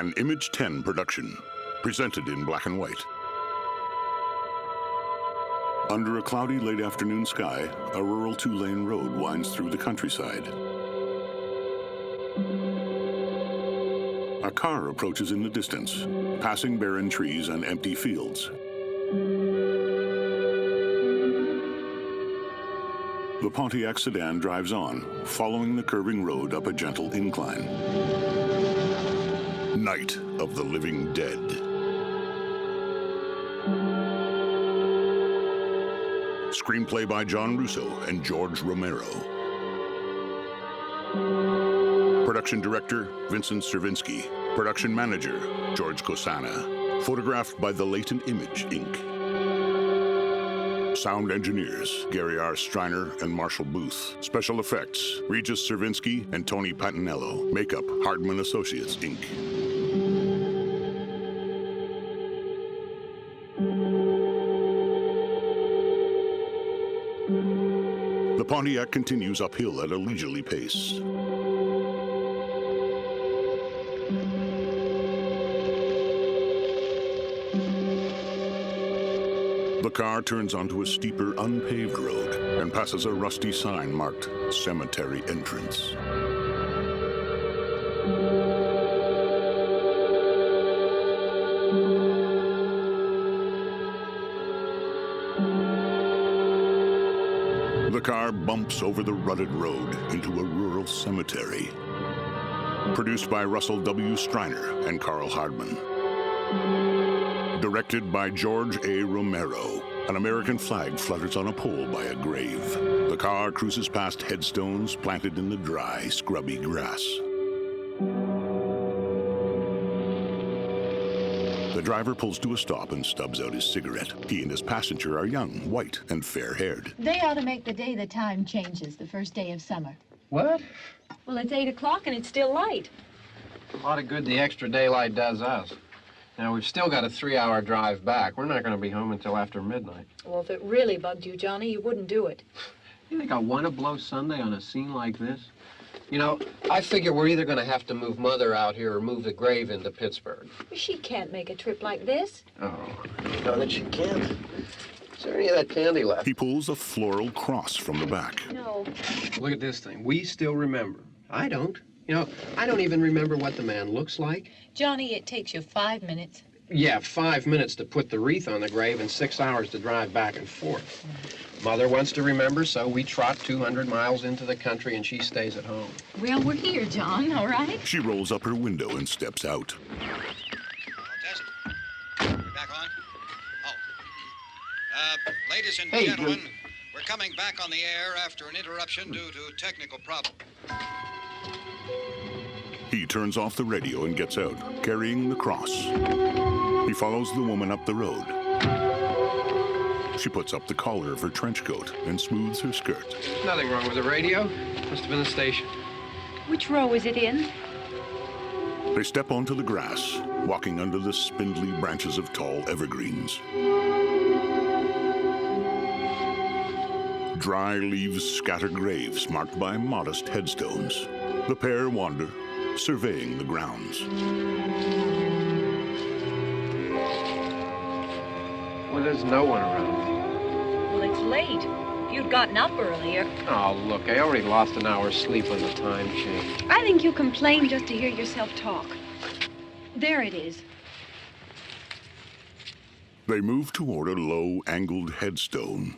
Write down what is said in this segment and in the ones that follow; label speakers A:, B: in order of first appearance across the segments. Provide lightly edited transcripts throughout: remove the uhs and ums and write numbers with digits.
A: An Image 10 production, presented in black and white. Under a cloudy late afternoon sky, a rural two-lane road winds through the countryside. A car approaches in the distance, passing barren trees and empty fields. The Pontiac sedan drives on, following the curving road up a gentle incline. Night of the Living Dead. Screenplay by John Russo and George Romero. Production director, Vincent Cervinsky. Production manager, George Kosana. Photographed by The Latent Image, Inc. Sound engineers, Gary R. Striner and Marshall Booth. Special effects, Regis Cervinsky and Tony Patinello. Makeup, Hardman Associates, Inc. The Pontiac continues uphill at a leisurely pace. The car turns onto a steeper, unpaved road and passes a rusty sign marked Cemetery Entrance. The car bumps over the rutted road into a rural cemetery. Produced by Russell W. Striner and Carl Hardman. Directed by George A. Romero. An American flag flutters on a pole by a grave. The car cruises past headstones planted in the dry, scrubby grass. The driver pulls to a stop and stubs out his cigarette. He and his passenger are young, white, and fair-haired.
B: They ought to make the day the time changes, the first day of summer.
C: What?
B: Well, it's 8 o'clock and it's still light.
C: A lot of good the extra daylight does us. Now, we've still got a 3-hour drive back. We're not going to be home until after midnight.
B: Well, if it really bugged you, Johnny, you wouldn't do it.
C: You think I want to blow Sunday on a scene like this? You know, I figure we're either going to have to move Mother out here or move the grave into Pittsburgh.
B: She can't make a trip like this.
C: Oh, no, that she can't. Is there any of that candy left?
A: He pulls a floral cross from the back.
B: No.
C: Look at this thing. We still remember. I don't. You know, I don't even remember what the man looks like.
B: Johnny, it takes you 5 minutes.
C: Yeah, 5 minutes to put the wreath on the grave and 6 hours to drive back and forth. Mother wants to remember, so we trot 200 miles into the country and she stays at home.
B: Well, we're here, John, all right?
A: She rolls up her window and steps out.
D: Test. We're back on? Oh. Ladies and gentlemen, we're coming back on the air after an interruption due to technical problem.
A: He turns off the radio and gets out, carrying the cross. He follows the woman up the road. She puts up the collar of her trench coat and smooths her skirt.
C: Nothing wrong with the radio. Must have been the station.
B: Which row is it in?
A: They step onto the grass, walking under the spindly branches of tall evergreens. Dry leaves scatter graves marked by modest headstones. The pair wander, surveying the grounds.
C: Well, there's no one around.
B: Well, it's late. If you'd gotten up earlier.
C: Oh, look, I already lost an hour's sleep when the time changed.
B: I think you complain just to hear yourself talk. There it is.
A: They move toward a low, angled headstone.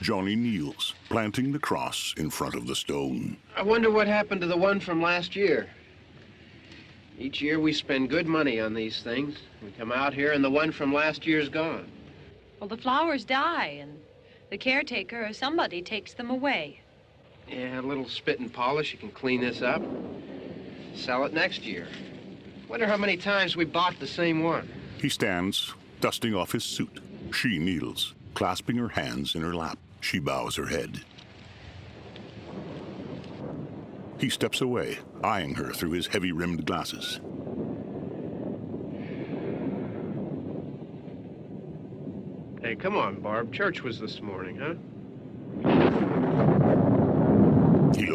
A: Johnny kneels, planting the cross in front of the stone.
C: I wonder what happened to the one from last year. Each year we spend good money on these things. We come out here and the one from last year's gone.
B: Well, the flowers die, and the caretaker or somebody takes them away.
C: Yeah, a little spit and polish. You can clean this up. Sell it next year. Wonder how many times we bought the same one.
A: He stands, dusting off his suit. She kneels, clasping her hands in her lap. She bows her head. He steps away, eyeing her through his heavy-rimmed glasses.
C: Hey, come on, Barb. Church was this morning, huh?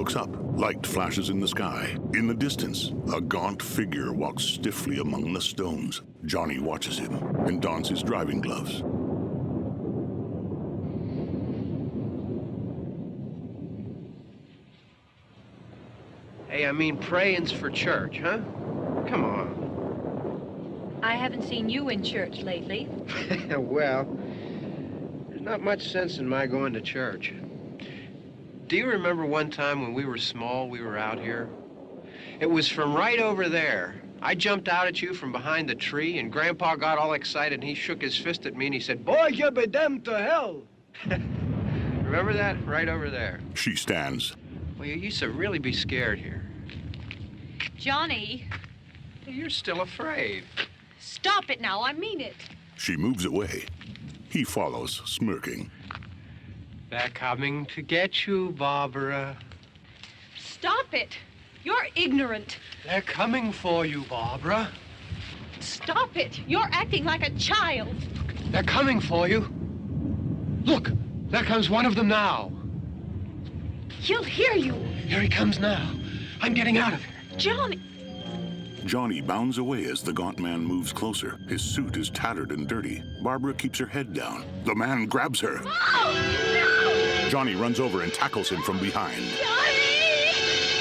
A: looks up. Light flashes in the sky. In the distance, a gaunt figure walks stiffly among the stones. Johnny watches him and dons his driving gloves.
C: Hey, I mean, praying's for church, huh? Come on.
B: I haven't seen you in church lately.
C: Well, there's not much sense in my going to church. Do you remember one time when we were small, we were out here? It was from right over there. I jumped out at you from behind the tree, and Grandpa got all excited, and he shook his fist at me, and he said, "Boy, you be damned to hell." Remember that? Right over there.
A: She stands.
C: Well, you used to really be scared here.
B: Johnny,
C: You're still afraid.
B: stop it now. I mean it.
A: She moves away. He follows, smirking.
C: They're coming to get you, Barbara.
B: Stop it. You're ignorant.
C: They're coming for you, Barbara.
B: Stop it. You're acting like a child.
C: They're coming for you. Look, there comes one of them now.
B: He'll hear you.
C: Here he comes now. I'm getting out of here.
B: Johnny.
A: Johnny bounds away as the gaunt man moves closer. His suit is tattered and dirty. Barbara keeps her head down. The man grabs her.
B: Oh, no!
A: Johnny runs over and tackles him from behind.
B: Johnny!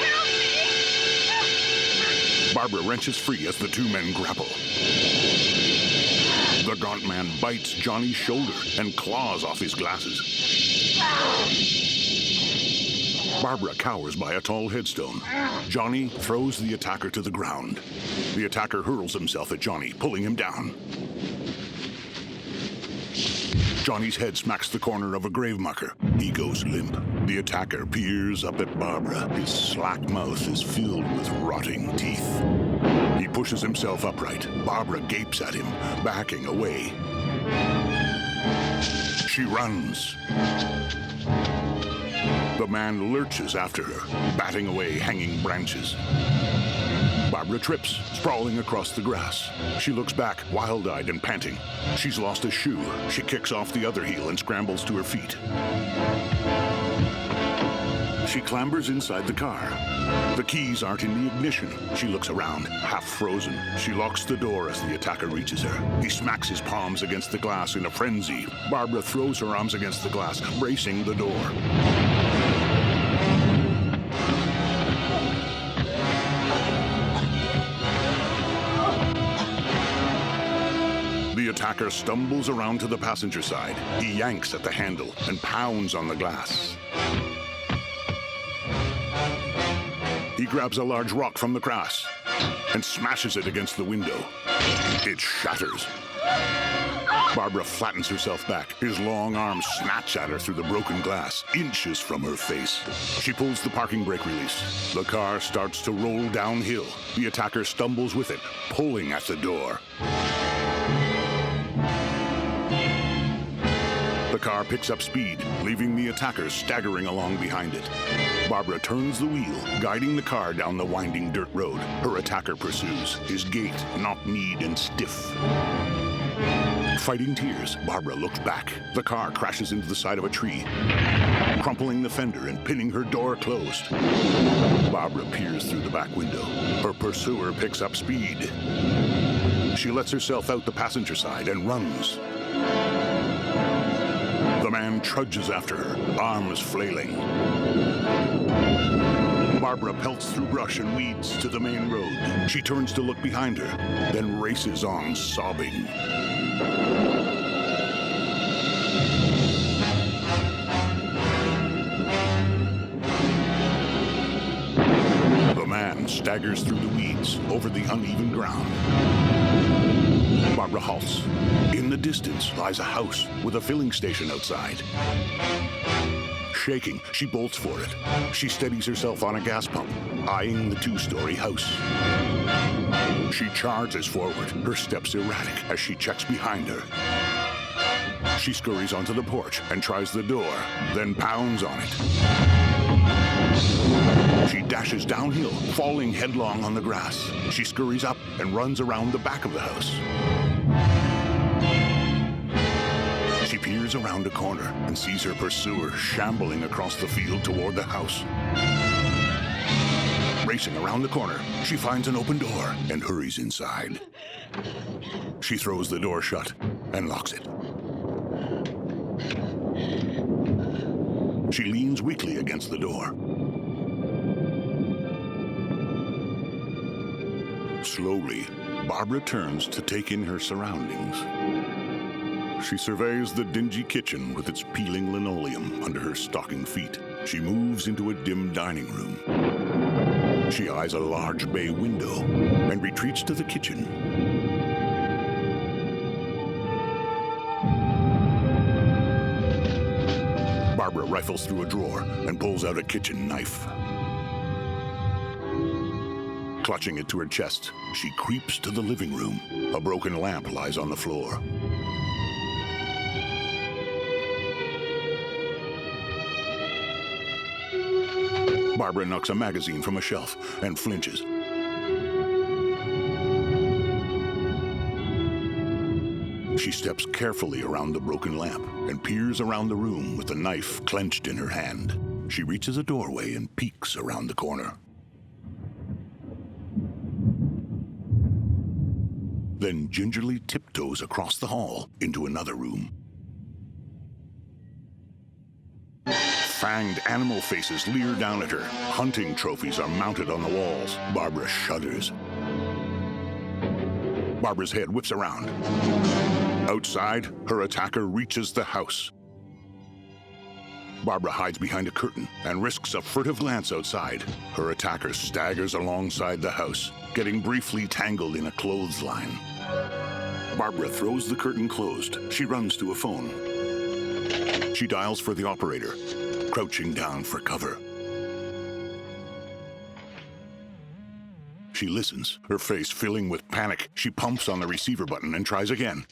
B: Help me!
A: Barbara wrenches free as the two men grapple. The gaunt man bites Johnny's shoulder and claws off his glasses. Barbara cowers by a tall headstone. Johnny throws the attacker to the ground. The attacker hurls himself at Johnny, pulling him down. Johnny's head smacks the corner of a grave marker. He goes limp. The attacker peers up at Barbara. His slack mouth is filled with rotting teeth. He pushes himself upright. Barbara gapes at him, backing away. She runs. The man lurches after her, batting away hanging branches. Barbara trips, sprawling across the grass. She looks back, wild-eyed and panting. She's lost a shoe. She kicks off the other heel and scrambles to her feet. She clambers inside the car. The keys aren't in the ignition. She looks around, half frozen. She locks the door as the attacker reaches her. He smacks his palms against the glass in a frenzy. Barbara throws her arms against the glass, bracing the door. The attacker stumbles around to the passenger side. He yanks at the handle and pounds on the glass. He grabs a large rock from the grass and smashes it against the window. It shatters. Barbara flattens herself back. His long arms snatch at her through the broken glass, inches from her face. She pulls the parking brake release. The car starts to roll downhill. The attacker stumbles with it, pulling at the door. The car picks up speed, leaving the attacker staggering along behind it. Barbara turns the wheel, guiding the car down the winding dirt road. Her attacker pursues, his gait knock-kneed and stiff. Fighting tears, Barbara looks back. The car crashes into the side of a tree, crumpling the fender and pinning her door closed. Barbara peers through the back window. Her pursuer picks up speed. She lets herself out the passenger side and runs. The man trudges after her, arms flailing. Barbara pelts through brush and weeds to the main road. She turns to look behind her, then races on, sobbing. The man staggers through the weeds, over the uneven ground. Barbara halts. In the distance lies a house with a filling station outside. Shaking, she bolts for it. She steadies herself on a gas pump, eyeing the two-story house. She charges forward, her steps erratic as she checks behind her. She scurries onto the porch and tries the door, then pounds on it. She dashes downhill, falling headlong on the grass. She scurries up and runs around the back of the house. She peers around a corner and sees her pursuer shambling across the field toward the house. racing around the corner. She finds an open door and hurries inside. She throws the door shut and locks it. She leans weakly against the door. Slowly, Barbara turns to take in her surroundings. She surveys the dingy kitchen with its peeling linoleum under her stocking feet. She moves into a dim dining room. She eyes a large bay window and retreats to the kitchen. Barbara rifles through a drawer and pulls out a kitchen knife. Clutching it to her chest, she creeps to the living room. A broken lamp lies on the floor. Barbara knocks a magazine from a shelf and flinches. She steps carefully around the broken lamp and peers around the room with the knife clenched in her hand. She reaches a doorway and peeks around the corner. Then gingerly tiptoes across the hall into another room. Fanged animal faces leer down at her. Hunting trophies are mounted on the walls. Barbara shudders. Barbara's head whips around. Outside, her attacker reaches the house. Barbara hides behind a curtain and risks a furtive glance outside. Her attacker staggers alongside the house, getting briefly tangled in a clothesline. Barbara throws the curtain closed. She runs to a phone. She dials for the operator, crouching down for cover. She listens, her face filling with panic. She pumps on the receiver button and tries again.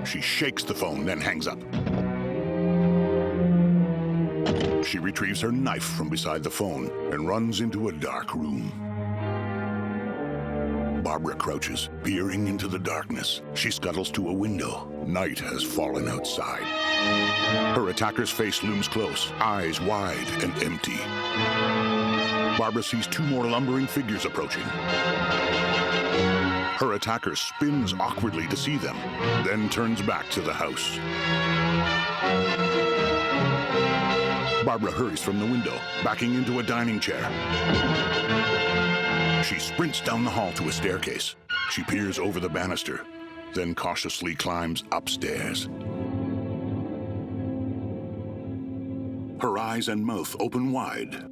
A: She shakes the phone, then hangs up. She retrieves her knife from beside the phone and runs into a dark room. Barbara crouches, peering into the darkness. She scuttles to a window. Night has fallen outside. Her attacker's face looms close, eyes wide and empty. Barbara sees two more lumbering figures approaching. Her attacker spins awkwardly to see them, then turns back to the house. Barbara hurries from the window, backing into a dining chair. She sprints down the hall to a staircase. She peers over the banister, then cautiously climbs upstairs. Her eyes and mouth open wide.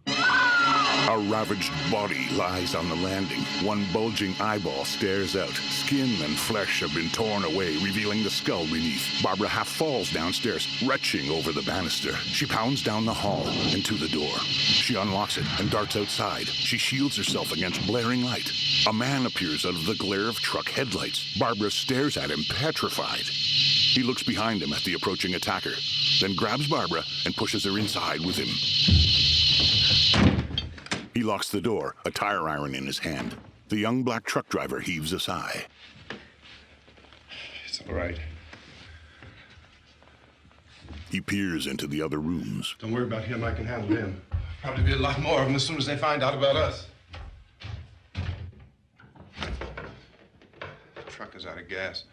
A: A ravaged body lies on the landing. One bulging eyeball stares out. Skin and flesh have been torn away, revealing the skull beneath. Barbara half falls downstairs, retching over the banister. She pounds down the hall and to the door. She unlocks it and darts outside. She shields herself against blaring light. A man appears out of the glare of truck headlights. Barbara stares at him, petrified. He looks behind him at the approaching attacker, then grabs Barbara and pushes her inside with him. He locks the door, a tire iron in his hand. The young black truck driver heaves a sigh.
E: It's all right.
A: He peers into the other rooms.
E: Don't worry about him. I can handle him. Probably be a lot more of them as soon as they find out about us. The truck is out of gas.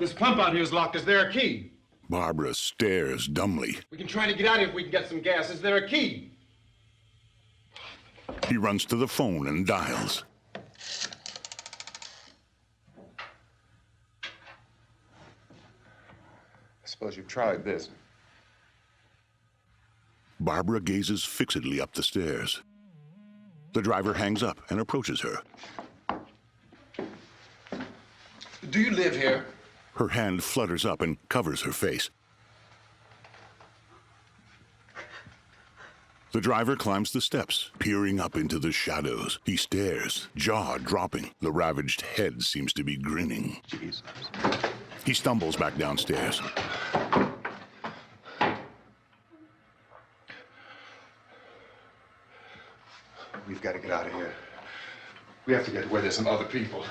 E: This pump out here is locked. Is there a key?
A: Barbara stares dumbly.
E: We can try to get out here if we can get some gas. Is there a key?
A: He runs to the phone and dials.
E: I suppose you've tried this.
A: Barbara gazes fixedly up the stairs. The driver hangs up and approaches her.
E: Do you live here?
A: Her hand flutters up and covers her face. The driver climbs the steps, peering up into the shadows. He stares, jaw dropping. The ravaged head seems to be grinning.
E: Jesus.
A: He stumbles back downstairs.
E: We've got to get out of here. We have to get to where there's some other people.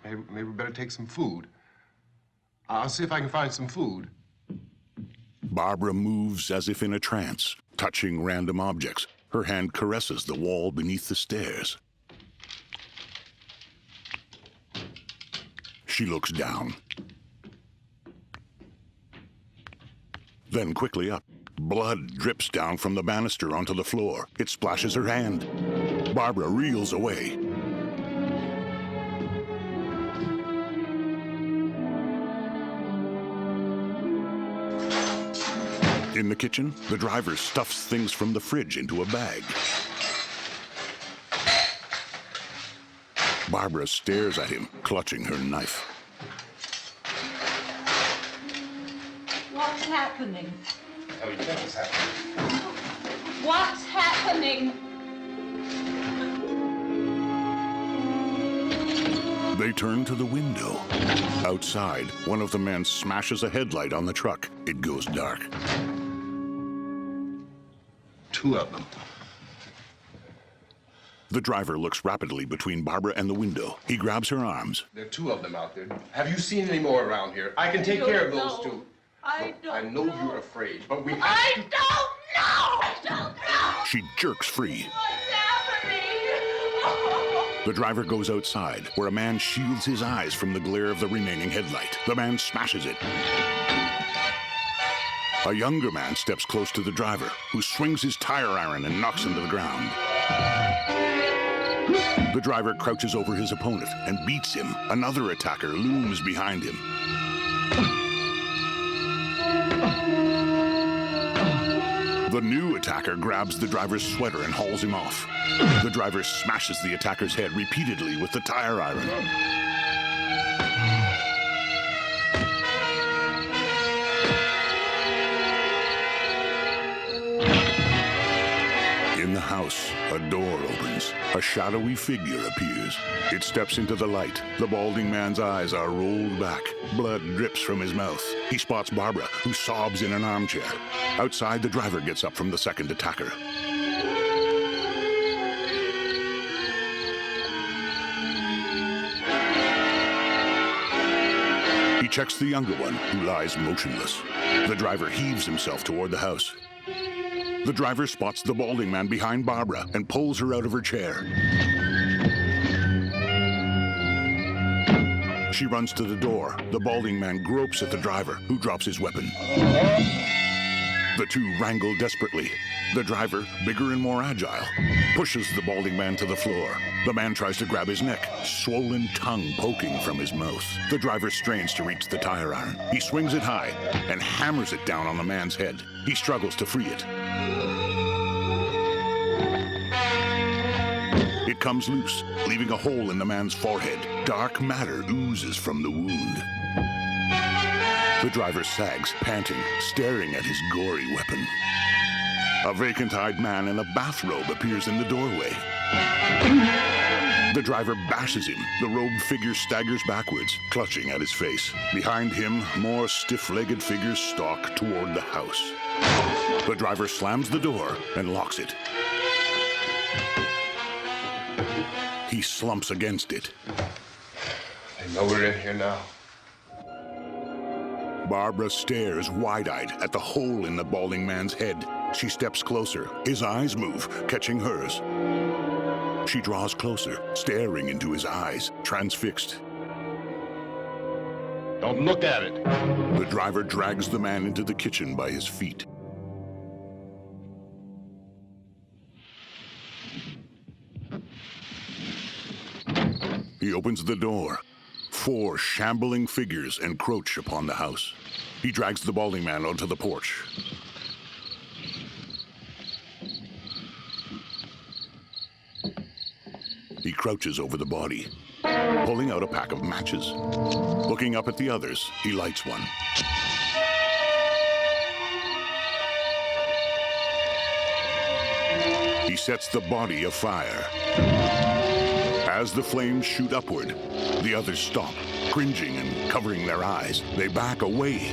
E: Maybe we better take some food. I'll see if I can find some food.
A: Barbara moves as if in a trance, touching random objects. Her hand caresses the wall beneath the stairs. She looks down. Then quickly up. Blood drips down from the banister onto the floor. It splashes her hand. Barbara reels away. In the kitchen, the driver stuffs things from the fridge into a bag. Barbara stares at him, clutching her knife.
B: What's happening?
E: How do you think it's happening?
B: What's happening?
A: They turn to the window. Outside, one of the men smashes a headlight on the truck. It goes dark.
E: Two of them.
A: The driver looks rapidly between Barbara and the window. He grabs her arms.
E: There are two of them out there. Have you seen any more around here? I can take care of those two.
B: I
E: know you're afraid, but we have
B: I
E: to...
B: don't know! I don't know!
A: She jerks free.
B: What's happening?
A: The driver goes outside, where a man shields his eyes from the glare of the remaining headlight. The man smashes it. A younger man steps close to the driver, who swings his tire iron and knocks him to the ground. The driver crouches over his opponent and beats him. Another attacker looms behind him. The new attacker grabs the driver's sweater and hauls him off. The driver smashes the attacker's head repeatedly with the tire iron. In the house, a door opens. A shadowy figure appears. It steps into the light. The balding man's eyes are rolled back. Blood drips from his mouth. He spots Barbara, who sobs in an armchair. Outside, the driver gets up from the second attacker. He checks the younger one, who lies motionless. The driver heaves himself toward the house. The driver spots the balding man behind Barbara and pulls her out of her chair. She runs to the door. The balding man gropes at the driver, who drops his weapon. The two wrangle desperately. The driver, bigger and more agile, pushes the balding man to the floor. The man tries to grab his neck, swollen tongue poking from his mouth. The driver strains to reach the tire iron. He swings it high and hammers it down on the man's head. He struggles to free it. It comes loose, leaving a hole in the man's forehead. Dark matter oozes from the wound. The driver sags, panting, staring at his gory weapon. A vacant-eyed man in a bathrobe appears in the doorway. The driver bashes him. The robed figure staggers backwards, clutching at his face. Behind him, more stiff-legged figures stalk toward the house. The driver slams the door and locks it. He slumps against it.
E: I know we're in here now.
A: Barbara stares wide-eyed at the hole in the balding man's head. She steps closer. His eyes move, catching hers. She draws closer, staring into his eyes, transfixed.
E: Don't look at it.
A: The driver drags the man into the kitchen by his feet. He opens the door. 4 shambling figures encroach upon the house. He drags the balding man onto the porch. He crouches over the body, pulling out a pack of matches. Looking up at the others, he lights one. He sets the body afire. As the flames shoot upward, the others stop, cringing and covering their eyes. They back away.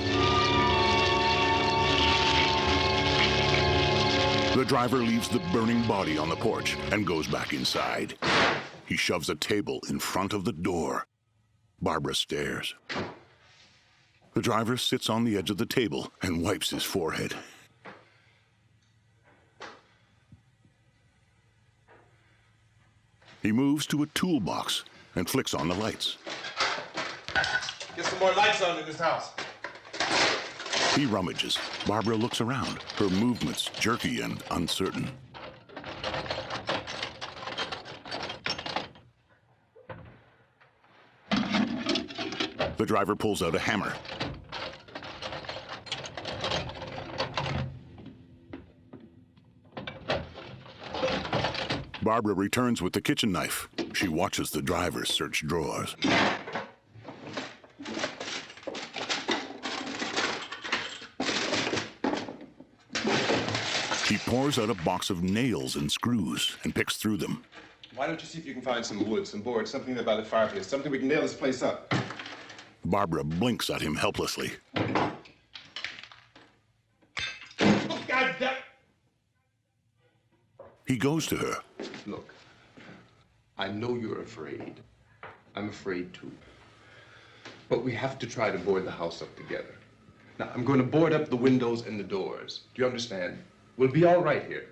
A: The driver leaves the burning body on the porch and goes back inside. He shoves a table in front of the door. Barbara stares. The driver sits on the edge of the table and wipes his forehead. He moves to a toolbox and flicks on the lights.
E: Get some more lights on in this house.
A: He rummages. Barbara looks around, her movements jerky and uncertain. The driver pulls out a hammer. Barbara returns with the kitchen knife. She watches the driver search drawers. He pours out a box of nails and screws and picks through them.
E: Why don't you see if you can find some wood, some board, something there by the fireplace, something we can nail this place up.
A: Barbara blinks at him helplessly.
E: Oh, God damn!
A: He goes to her.
E: Look, I know you're afraid. I'm afraid too. But we have to try to board the house up together. Now, I'm going to board up the windows and the doors. Do you understand? We'll be all right here.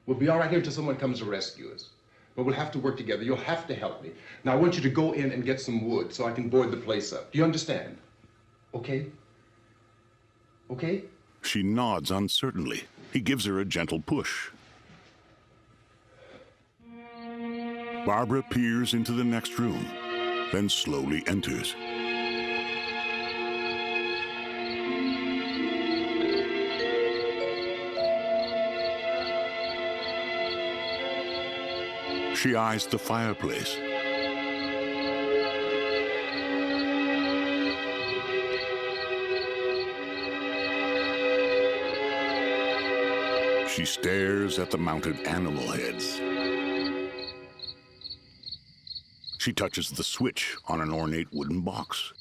E: We'll be all right here until someone comes to rescue us. But we'll have to work together. You'll have to help me. Now, I want you to go in and get some wood so I can board the place up. Do you understand? Okay? Okay?
A: She nods uncertainly. He gives her a gentle push. Barbara peers into the next room, then slowly enters. She eyes the fireplace. She stares at the mounted animal heads. She touches the switch on an ornate wooden box.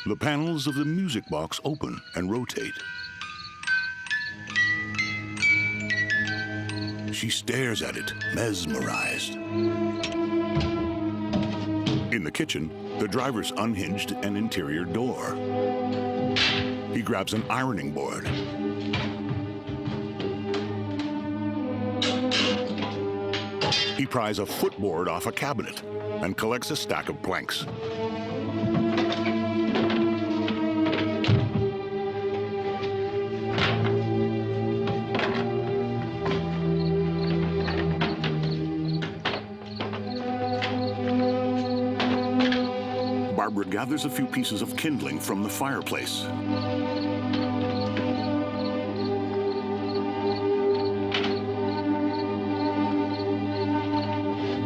A: The panels of the music box open and rotate. She stares at it, mesmerized. In the kitchen, the driver's unhinged an interior door. He grabs an ironing board. He pries a footboard off a cabinet and collects a stack of planks. Barbara gathers a few pieces of kindling from the fireplace.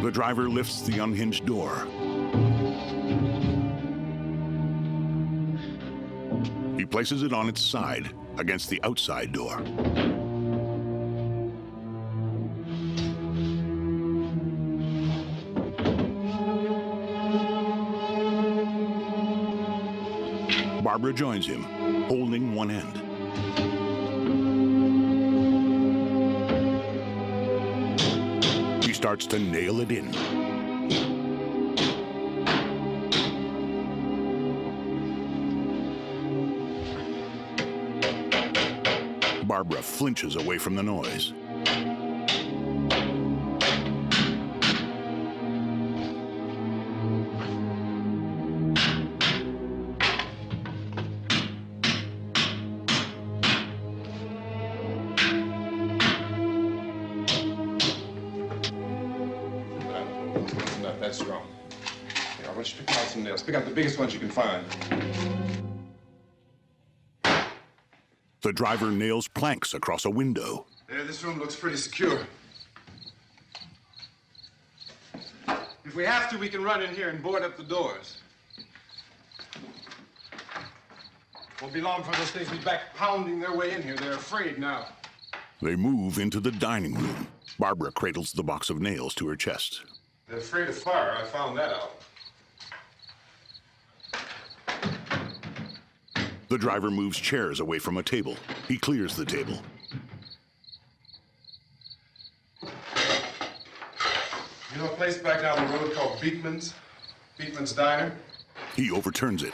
A: The driver lifts the unhinged door. He places it on its side against the outside door. Barbara joins him, holding one end. He starts to nail it in. Barbara flinches away from the noise.
E: That's strong. Here, I want you to pick out some nails. Pick out the biggest ones you can find.
A: The driver nails planks across a window.
E: There, this room looks pretty secure. If we have to, we can run in here and board up the doors. Won't be long for those things to be back pounding their way in here. They're afraid now.
A: They move into the dining room. Barbara cradles the box of nails to her chest.
E: They're afraid of fire. I found that out.
A: The driver moves chairs away from a table. He clears the table.
E: You know a place back down the road called Beekman's? Beekman's Diner?
A: He overturns it.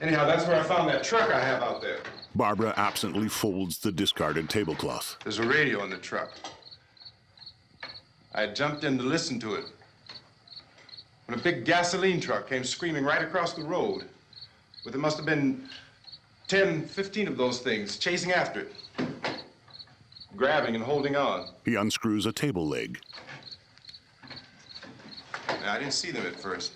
E: Anyhow, that's where I found that truck I have out there.
A: Barbara absently folds the discarded tablecloth.
E: There's a radio in the truck. I jumped in to listen to it when a big gasoline truck came screaming right across the road. But there must have been 10, 15 of those things chasing after it, grabbing and holding on.
A: He unscrews a table leg.
E: Now, I didn't see them at first.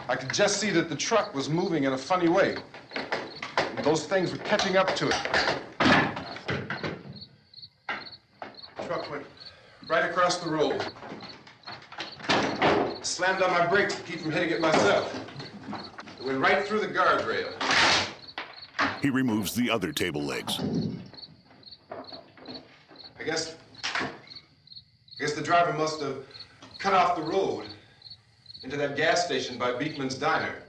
E: I could just see that the truck was moving in a funny way. Those things were catching up to it. The truck went right across the road. Slammed on my brakes to keep from hitting it myself. It went right through the guardrail.
A: He removes the other table legs.
E: I guess the driver must have cut off the road into that gas station by Beekman's Diner.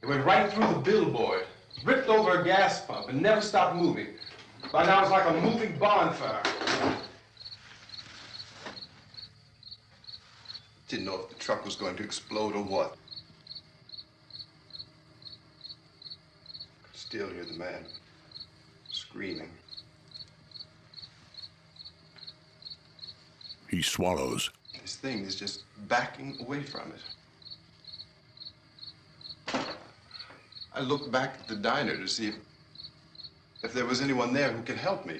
E: It went right through the billboard, ripped over a gas pump, and never stopped moving. By now, it's like a moving bonfire. Didn't know if the truck was going to explode or what. Could still hear the man screaming.
A: He swallows.
E: This thing is just backing away from it. I looked back at the diner to see if there was anyone there who could help me.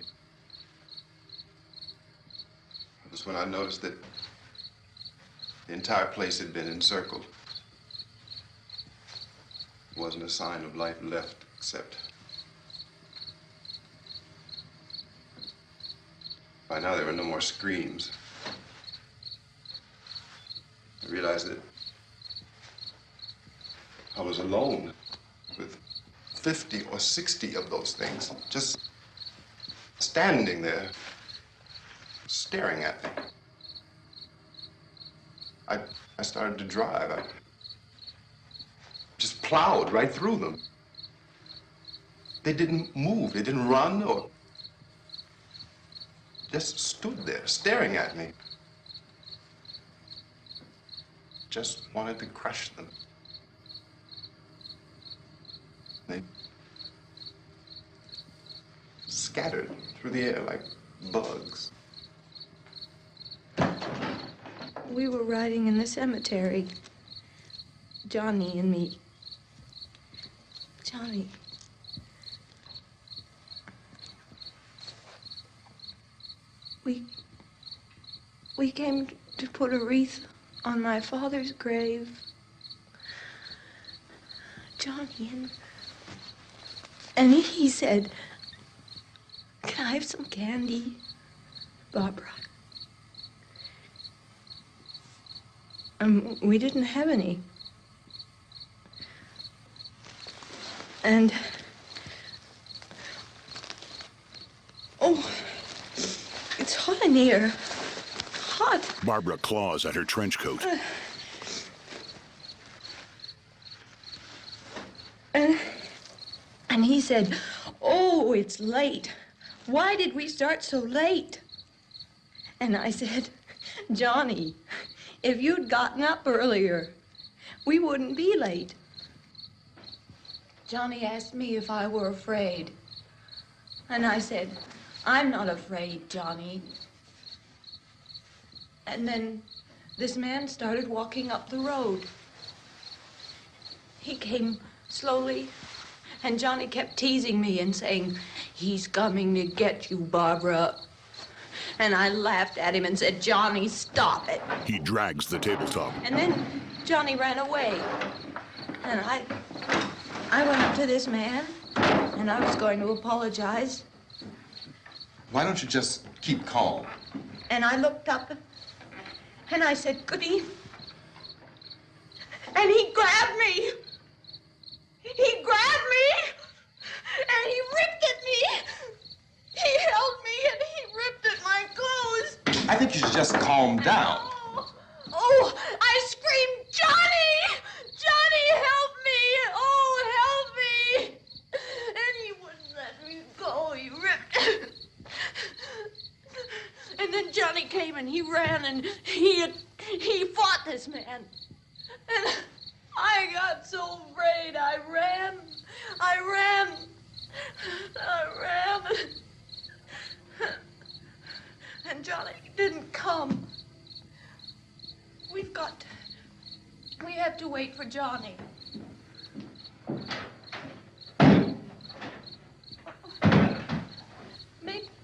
E: It was when I noticed that the entire place had been encircled. There wasn't a sign of life left except... By now there were no more screams. I realized that I was alone with 50 or 60 of those things, just standing there, staring at me. I started to drive. I just plowed right through them. They didn't move, they didn't run or just stood there, staring at me. Just wanted to crush them. They scattered through the air like bugs.
F: We were riding in the cemetery, Johnny and me. Johnny. We came to put a wreath on my father's grave. Johnny, and he said, "Can I have some candy, Barbara?" We didn't have any. And, oh, it's hot in here. Hot.
A: Barbara claws at her trench coat.
F: And he said, "Oh, it's late. Why did we start so late?" And I said, "Johnny, if you'd gotten up earlier, we wouldn't be late." Johnny asked me if I were afraid. And I said, "I'm not afraid, Johnny." And then this man started walking up the road. He came slowly, and Johnny kept teasing me and saying, "He's coming to get you, Barbara." And I laughed at him and said, "Johnny, stop it."
A: He drags the tabletop.
F: And then Johnny ran away. And I went up to this man, and I was going to apologize.
E: Why don't you just keep calm?
F: And I looked up, and I said, "Good evening." And he grabbed me. He grabbed me, and he ripped at me. He held me, and he ripped at my clothes.
E: I think you should just calm down.
F: Oh, I screamed, "Johnny! Johnny, help me! Oh, help me!" And he wouldn't let me go. He ripped came and he ran and he fought this man. And I got so afraid. I ran. And Johnny didn't come. We have to wait for Johnny.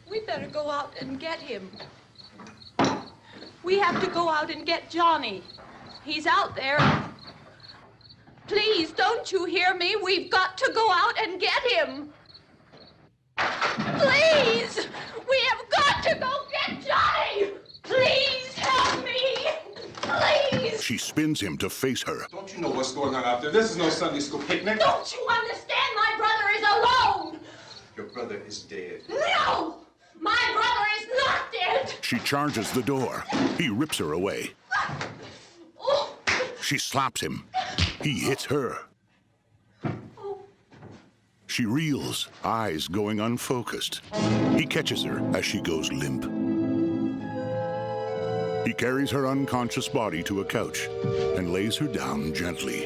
F: We better go out and get him. We have to go out and get Johnny. He's out there. Please, don't you hear me? We've got to go out and get him. Please! We have got to go get Johnny! Please help me! Please!
A: She spins him to face her.
E: Don't you know what's going on out there? This is no Sunday school picnic.
F: Don't you understand? My brother is alone!
E: Your brother is dead.
F: No! My brother is not dead!
A: She charges the door. He rips her away.
F: Oh.
A: She slaps him. He hits her. She reels, eyes going unfocused. He catches her as she goes limp. He carries her unconscious body to a couch and lays her down gently.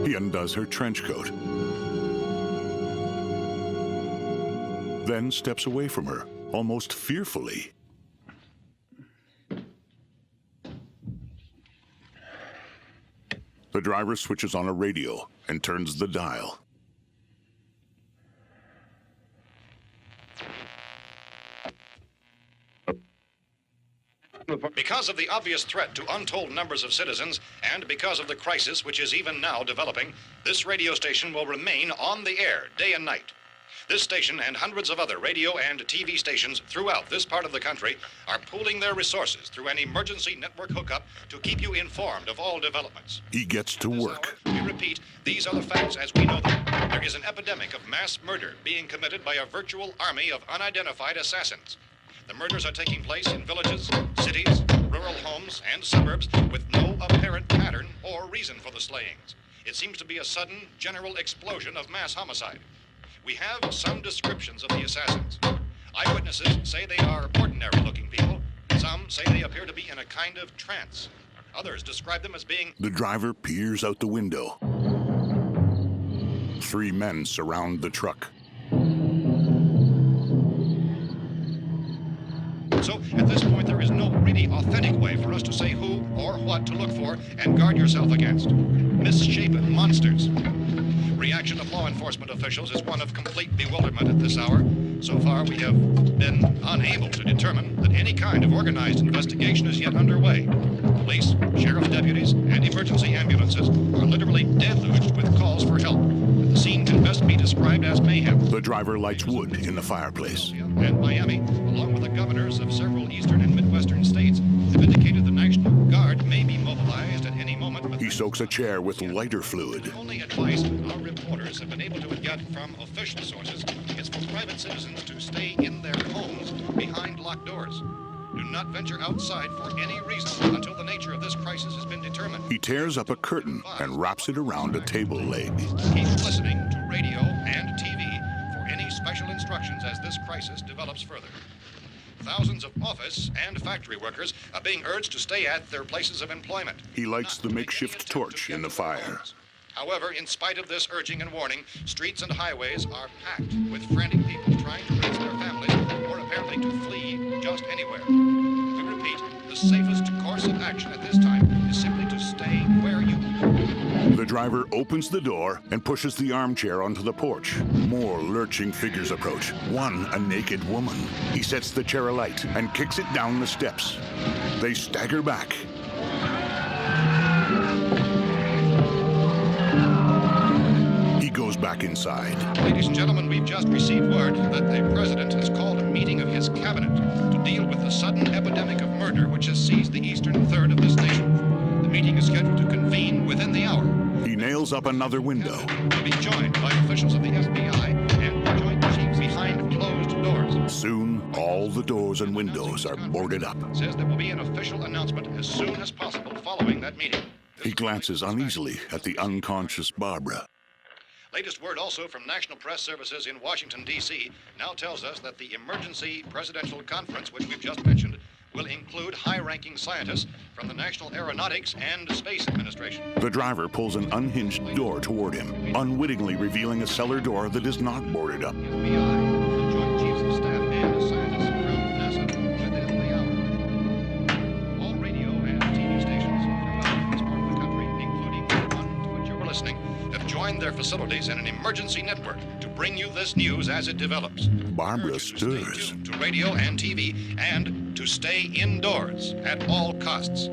A: He undoes her trench coat, then steps away from her, almost fearfully. The driver switches on a radio and turns the dial.
D: Because of the obvious threat to untold numbers of citizens, and because of the crisis which is even now developing, this radio station will remain on the air day and night. This station and hundreds of other radio and TV stations throughout this part of the country are pooling their resources through an emergency network hookup to keep you informed of all developments.
A: He gets to work.
D: We repeat, these are the facts as we know them. There is an epidemic of mass murder being committed by a virtual army of unidentified assassins. The murders are taking place in villages, cities, rural homes, and suburbs with no apparent pattern or reason for the slayings. It seems to be a sudden, general explosion of mass homicide. We have some descriptions of the assassins. Eyewitnesses say they are ordinary-looking people. Some say they appear to be in a kind of trance. Others describe them as being...
A: The driver peers out the window. 3 men surround the truck.
D: So, at this point, there is no really authentic way for us to say who or what to look for and guard yourself against. Misshapen monsters. Reaction of law enforcement officials is one of complete bewilderment at this hour. So far, we have been unable to determine that any kind of organized investigation is yet underway. Police, sheriff's deputies, and emergency ambulances are literally deluged with calls for help. The scene can best be described as mayhem.
A: The driver lights wood in the fireplace.
D: And Miami, along with the governors of several eastern and midwestern states, have indicated the National Guard may be mobilized at any moment. But
A: He soaks a chair with lighter fluid.
D: the only advice our reporters have been able to get from official sources is for private citizens to stay in their homes behind locked doors. Do not venture outside for any reason until the nature of this crisis has been determined.
A: He tears up a curtain and wraps it around a table leg.
D: Keep listening to radio and TV for any special instructions as this crisis develops further. Thousands of office and factory workers are being urged to stay at their places of employment.
A: He lights the makeshift torch in the fire.
D: However, in spite of this urging and warning, streets and highways are packed with frantic people trying to raise their families or apparently to flee just anywhere. We repeat, the safest course of action at this time is simply to stay where you are.
A: The driver opens the door and pushes the armchair onto the porch. More lurching figures approach, one a naked woman. He sets the chair alight and kicks it down the steps. They stagger back. He goes back inside.
D: Ladies and gentlemen, we've just received word that the president has called a meeting of his cabinet to deal with the sudden epidemic of murder which has seized the eastern third of this nation. The meeting is scheduled to convene within the hour.
A: He nails up another window.
D: To be joined by officials of the FBI and joint chiefs behind closed doors.
A: Soon, all the doors and windows are boarded up.
D: Says there will be an official announcement as soon as possible following that meeting.
A: He glances uneasily at the unconscious Barbara.
D: Latest word also from National Press Services in Washington, D.C. now tells us that the emergency presidential conference, which we've just mentioned, will include high-ranking scientists from the National Aeronautics and Space Administration.
A: The driver pulls an unhinged door toward him, unwittingly revealing a cellar door that is not boarded up.
D: FBI, the Joint Chiefs of Staff, and scientists from NASA within the hour. All radio and TV stations throughout this part of the country, including the one to which you're listening, have joined their facilities in an emergency network to bring you this news as it develops.
A: Barbara
D: Urge you to stay
A: stirs.
D: tuned to radio and TV and to stay indoors at all costs.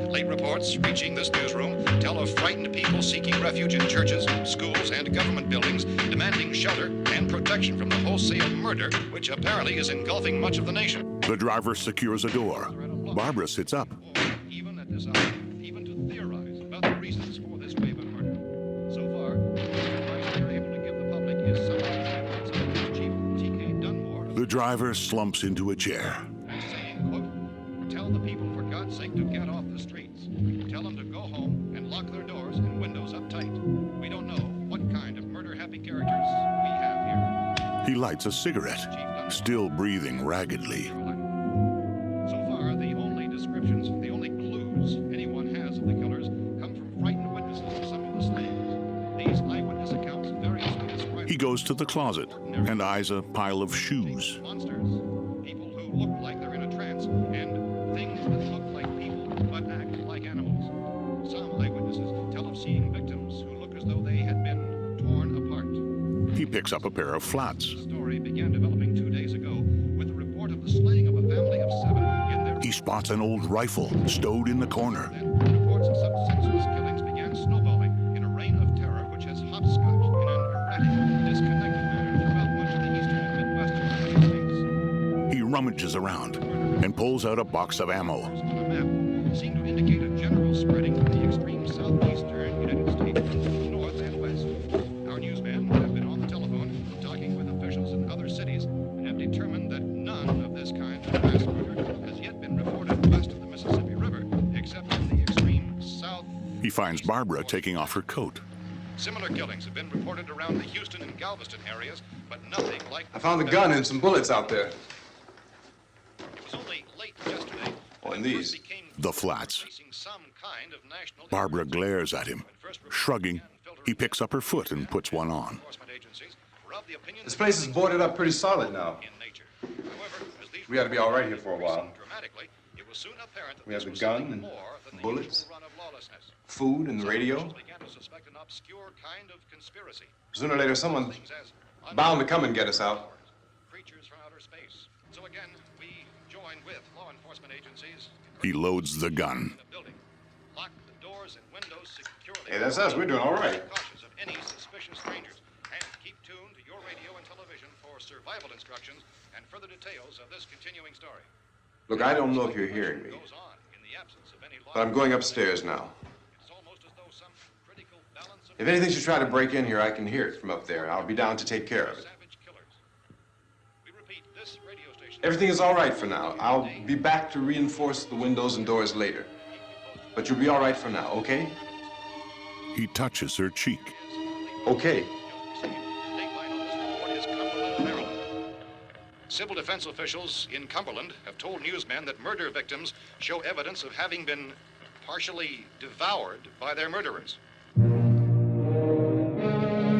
D: Late reports reaching this newsroom tell of frightened people seeking refuge in churches, schools, and government buildings, demanding shelter and protection from the wholesale murder, which apparently is engulfing much of the nation.
A: The driver secures a door. Barbara sits up.
D: Or, even at this hour, even to theorize about the reasons for this wave of murder. So far, the advice we're able to give the public is some Chief T.K. Dunmore.
A: The driver slumps into a chair.
D: Saying, quote, tell the people for God's sake to get off the streets. Tell them to go home and lock their doors and windows up tight. We don't know what kind of murder-happy characters we have here.
A: He lights a cigarette, still breathing raggedly.
D: So far, the only descriptions, the only clues anyone has of the killers come from frightened witnesses of some of the slayings. These eyewitness accounts variously describe...
A: He goes to the closet and eyes a pile of shoes.
D: Monsters, people who look like they're in a trance, and things that look like people but act like animals. Some eyewitnesses tell of seeing victims who look as though they had been torn apart.
A: He picks up a pair of flats.
D: The story began developing 2 days ago with the report of the slaying of a family of 7 in their...
A: He spots an old rifle stowed in the corner.
D: Then reports of such senseless killings began snowballing in a reign of terror which has hopscotched in an erratic, disconnected manner throughout much of the eastern and midwestern United States.
A: He rummages around and pulls out a box of ammo.
D: On a map seem to indicate a general spreading of the extreme southeastern United States to the north and west. Our newsmen have been on the telephone talking with officials in other cities and have determined that none of this kind of mass murder has yet been reported west of the Mississippi River, except in the extreme south.
A: He finds Barbara taking off her coat.
D: Similar killings have been reported around the Houston and Galveston areas, but nothing like...
E: I found a gun and some bullets out there.
D: It was only late yesterday...
E: Oh, and these.
A: The flats.
D: facing some kind of national...
A: Barbara glares at him. Shrugging, he picks up her foot and puts one on.
D: Enforcement agencies were of the opinion
E: This
D: that
E: place is boarded up pretty solid now.
D: in nature. However, as these
E: We ought to be all right here for a while.
D: dramatically, it was soon apparent that
E: We have
D: this
E: the
D: was
E: gun
D: something
E: and
D: more than the
E: bullets.
D: usual run of lawlessness.
E: Food and the
D: Some
E: radio.
D: officials began to suspect an obscure kind of conspiracy.
E: Sooner or later, someone's
D: Things as
E: bound to come and get us out.
D: creatures from outer space. So again, we joined with law enforcement agencies.
A: He loads the gun.
D: In the building, lock the doors and windows securely.
E: Hey, that's us. We're doing all right.
D: Cautious of any suspicious strangers, and keep tuned to your radio and television for survival instructions and further details of this continuing story.
E: Look, I don't know if you're hearing me,
D: Goes on in the absence of any law.
E: but I'm going upstairs now.
D: It's almost as though some critical balance of
E: If anything should try to break in here, I can hear it from up there. I'll be down to take care of it.
D: savage killers. We repeat, this radio station.
E: Everything is all right for now. I'll be back to reinforce the windows and doors later. But you'll be all right for now, okay?
A: He touches her cheek.
E: Okay.
D: Dateline on this report is Cumberland, Maryland. Civil defense officials in Cumberland have told newsmen that murder victims show evidence of having been partially devoured by their murderers.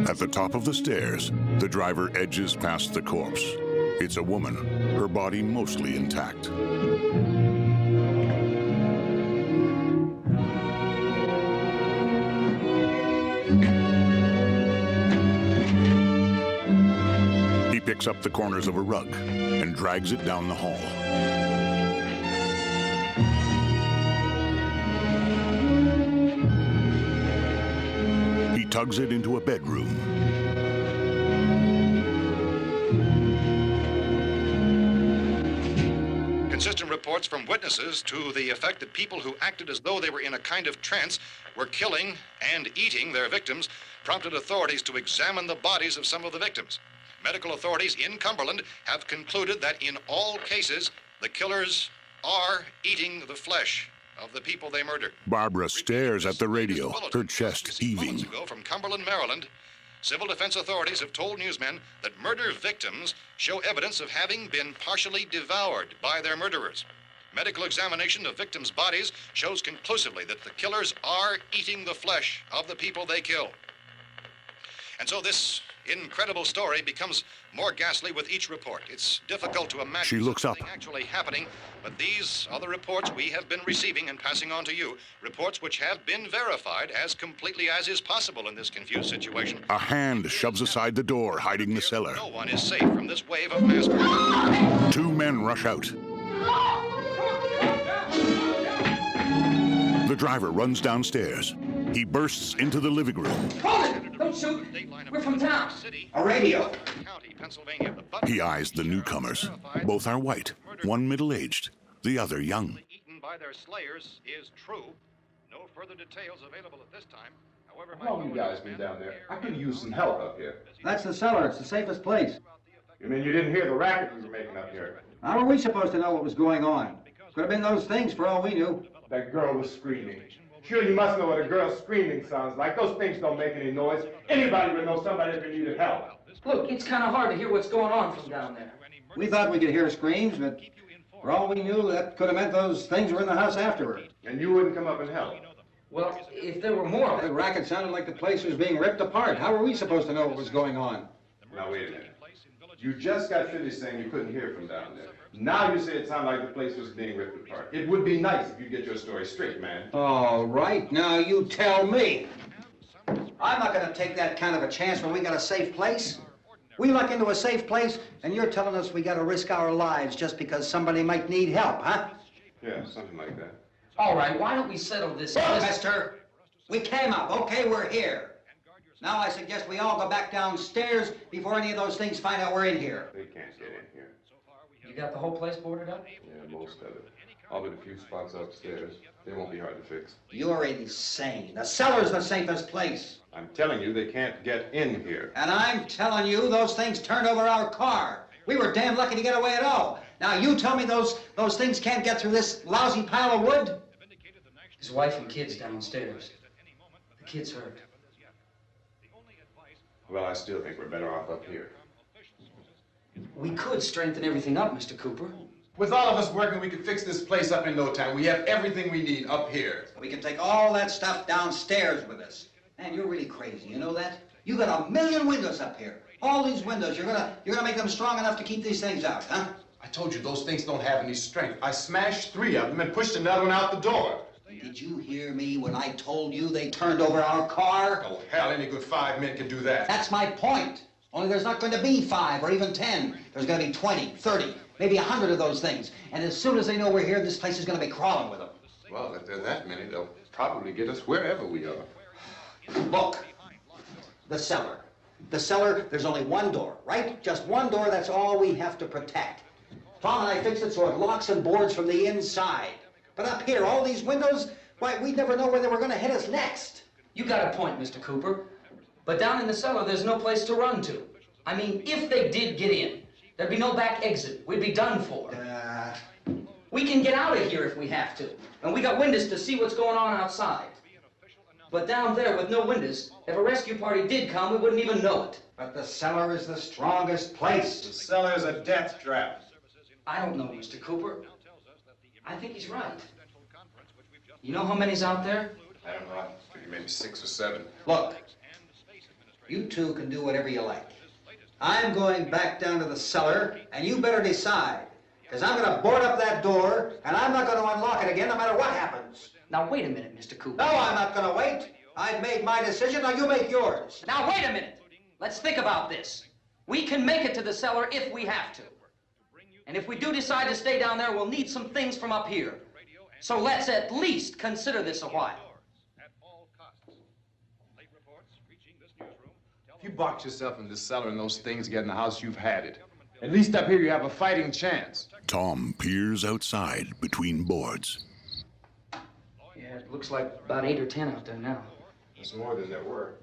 A: At the top of the stairs, the driver edges past the corpse. It's a woman, her body mostly intact. He picks up the corners of a rug and drags it down the hall. He tugs it into a bedroom.
D: Consistent reports from witnesses to the effect that people who acted as though they were in a kind of trance were killing and eating their victims prompted authorities to examine the bodies of some of the victims. Medical authorities in Cumberland have concluded that in all cases, the killers are eating the flesh of the people they murdered.
A: Barbara stares at the radio, her chest
D: Received moments
A: heaving.
D: ago from Cumberland, Maryland, Civil defense authorities have told newsmen that murder victims show evidence of having been partially devoured by their murderers. Medical examination of victims' bodies shows conclusively that the killers are eating the flesh of the people they kill. And so this incredible story becomes more ghastly with each report. It's difficult to imagine
A: She looks up.
D: something actually happening, but these are the reports we have been receiving and passing on to you, reports which have been verified as completely as is possible in this confused situation.
A: A hand shoves aside the door, hiding the cellar.
D: No one is safe from this wave of mass murder.
A: Two men rush out. The driver runs downstairs. He bursts into the living room.
G: Hold it! Don't shoot! We're from town.
E: A radio.
D: County, Pennsylvania. The
A: He eyes the newcomers. Both are white, one middle-aged, the other young.
D: eaten by their slayers is true. No further details available at this time. However,
E: How long have you guys been down there? I could use some help up here.
H: That's the cellar. It's the safest place.
E: You mean you didn't hear the racket we were making up here?
H: How are we supposed to know what was going on? Could have been those things for all we knew.
E: That girl was screaming. Sure, you must know what a girl screaming sounds like. Those things don't make any noise. Anybody would know somebody if they needed help.
G: Look, it's kind of hard to hear what's going on from down there.
H: We thought we could hear screams, but for all we knew, that could have meant those things were in the house afterward.
E: And you wouldn't come up and help.
G: Well, if there were more of
H: The
G: them.
H: racket sounded like the place was being ripped apart. How were we supposed to know what was going on?
E: Now, wait a minute. You just got finished saying you couldn't hear from down there. Now you say it sounded like the place was being ripped apart. It would be nice if you get your story straight, man.
H: All right, now you tell me. I'm not going to take that kind of a chance when we got a safe place. We luck into a safe place, and you're telling us we got to risk our lives just because somebody might need help, huh?
E: Yeah, something like that.
G: All right, why don't we settle this?
H: Look, mister, we came up. Okay, we're here. Now I suggest we all go back downstairs before any of those things find out we're in here.
E: They can't get in here.
G: You got the whole place boarded up?
E: Yeah, most of it. All but a few spots upstairs. They won't be hard to fix.
H: You're insane. The cellar's the safest place.
E: I'm telling you, they can't get in here.
H: And I'm telling you, those things turned over our car. We were damn lucky to get away at all. Now you tell me those things can't get through this lousy pile of wood?
G: His wife and kids downstairs. The kid's hurt.
E: Well, I still think we're better off up here.
G: We could strengthen everything up, Mr. Cooper.
E: With all of us working, we could fix this place up in no time. We have everything we need up here.
H: We can take all that stuff downstairs with us. Man, you're really crazy, you know that? You got 1,000,000 windows up here. All these windows, you're gonna make them strong enough to keep these things out, huh?
E: I told you, those things don't have any strength. I smashed 3 of them and pushed another one out the door.
H: Did you hear me when I told you they turned over our car?
E: Oh, hell, any good 5 men can do that.
H: That's my point. Only there's not going to be 5 or even 10. There's going to be 20, 30, maybe 100 of those things. And as soon as they know we're here, this place is going to be crawling with them.
E: Well, if there are that many, they'll probably get us wherever we are.
H: Look, the cellar. The cellar, there's only one door, right? Just one door, that's all we have to protect. Tom and I fixed it so it locks and boards from the inside. But up here, all these windows, why, we'd never know where they were going to hit us next.
G: You got a point, Mr. Cooper. But down in the cellar, there's no place to run to. I mean, if they did get in, there'd be no back exit. We'd be done for. We can get out of here if we have to. And we got windows to see what's going on outside. But down there with no windows, if a rescue party did come, we wouldn't even know it.
H: But the cellar is the strongest place.
E: The cellar's a death trap.
G: I don't know, Mr. Cooper. I think he's right. You know how many's out there?
E: I don't know. I think maybe 6 or 7.
H: Look, you two can do whatever you like. I'm going back down to the cellar, and you better decide. Because I'm going to board up that door, and I'm not going to unlock it again no matter what happens.
G: Now, wait a minute, Mr. Cooper.
H: No, I'm not going to wait. I've made my decision, now you make yours.
G: Now, wait a minute. Let's think about this. We can make it to the cellar if we have to. And if we do decide to stay down there, we'll need some things from up here. So let's at least consider this a while.
E: If you box yourself in this cellar and those things get in the house, you've had it. At least up here, you have a fighting chance.
A: Tom peers outside between boards.
G: Yeah, it looks like about 8 or 10 out there now.
E: There's more than there were.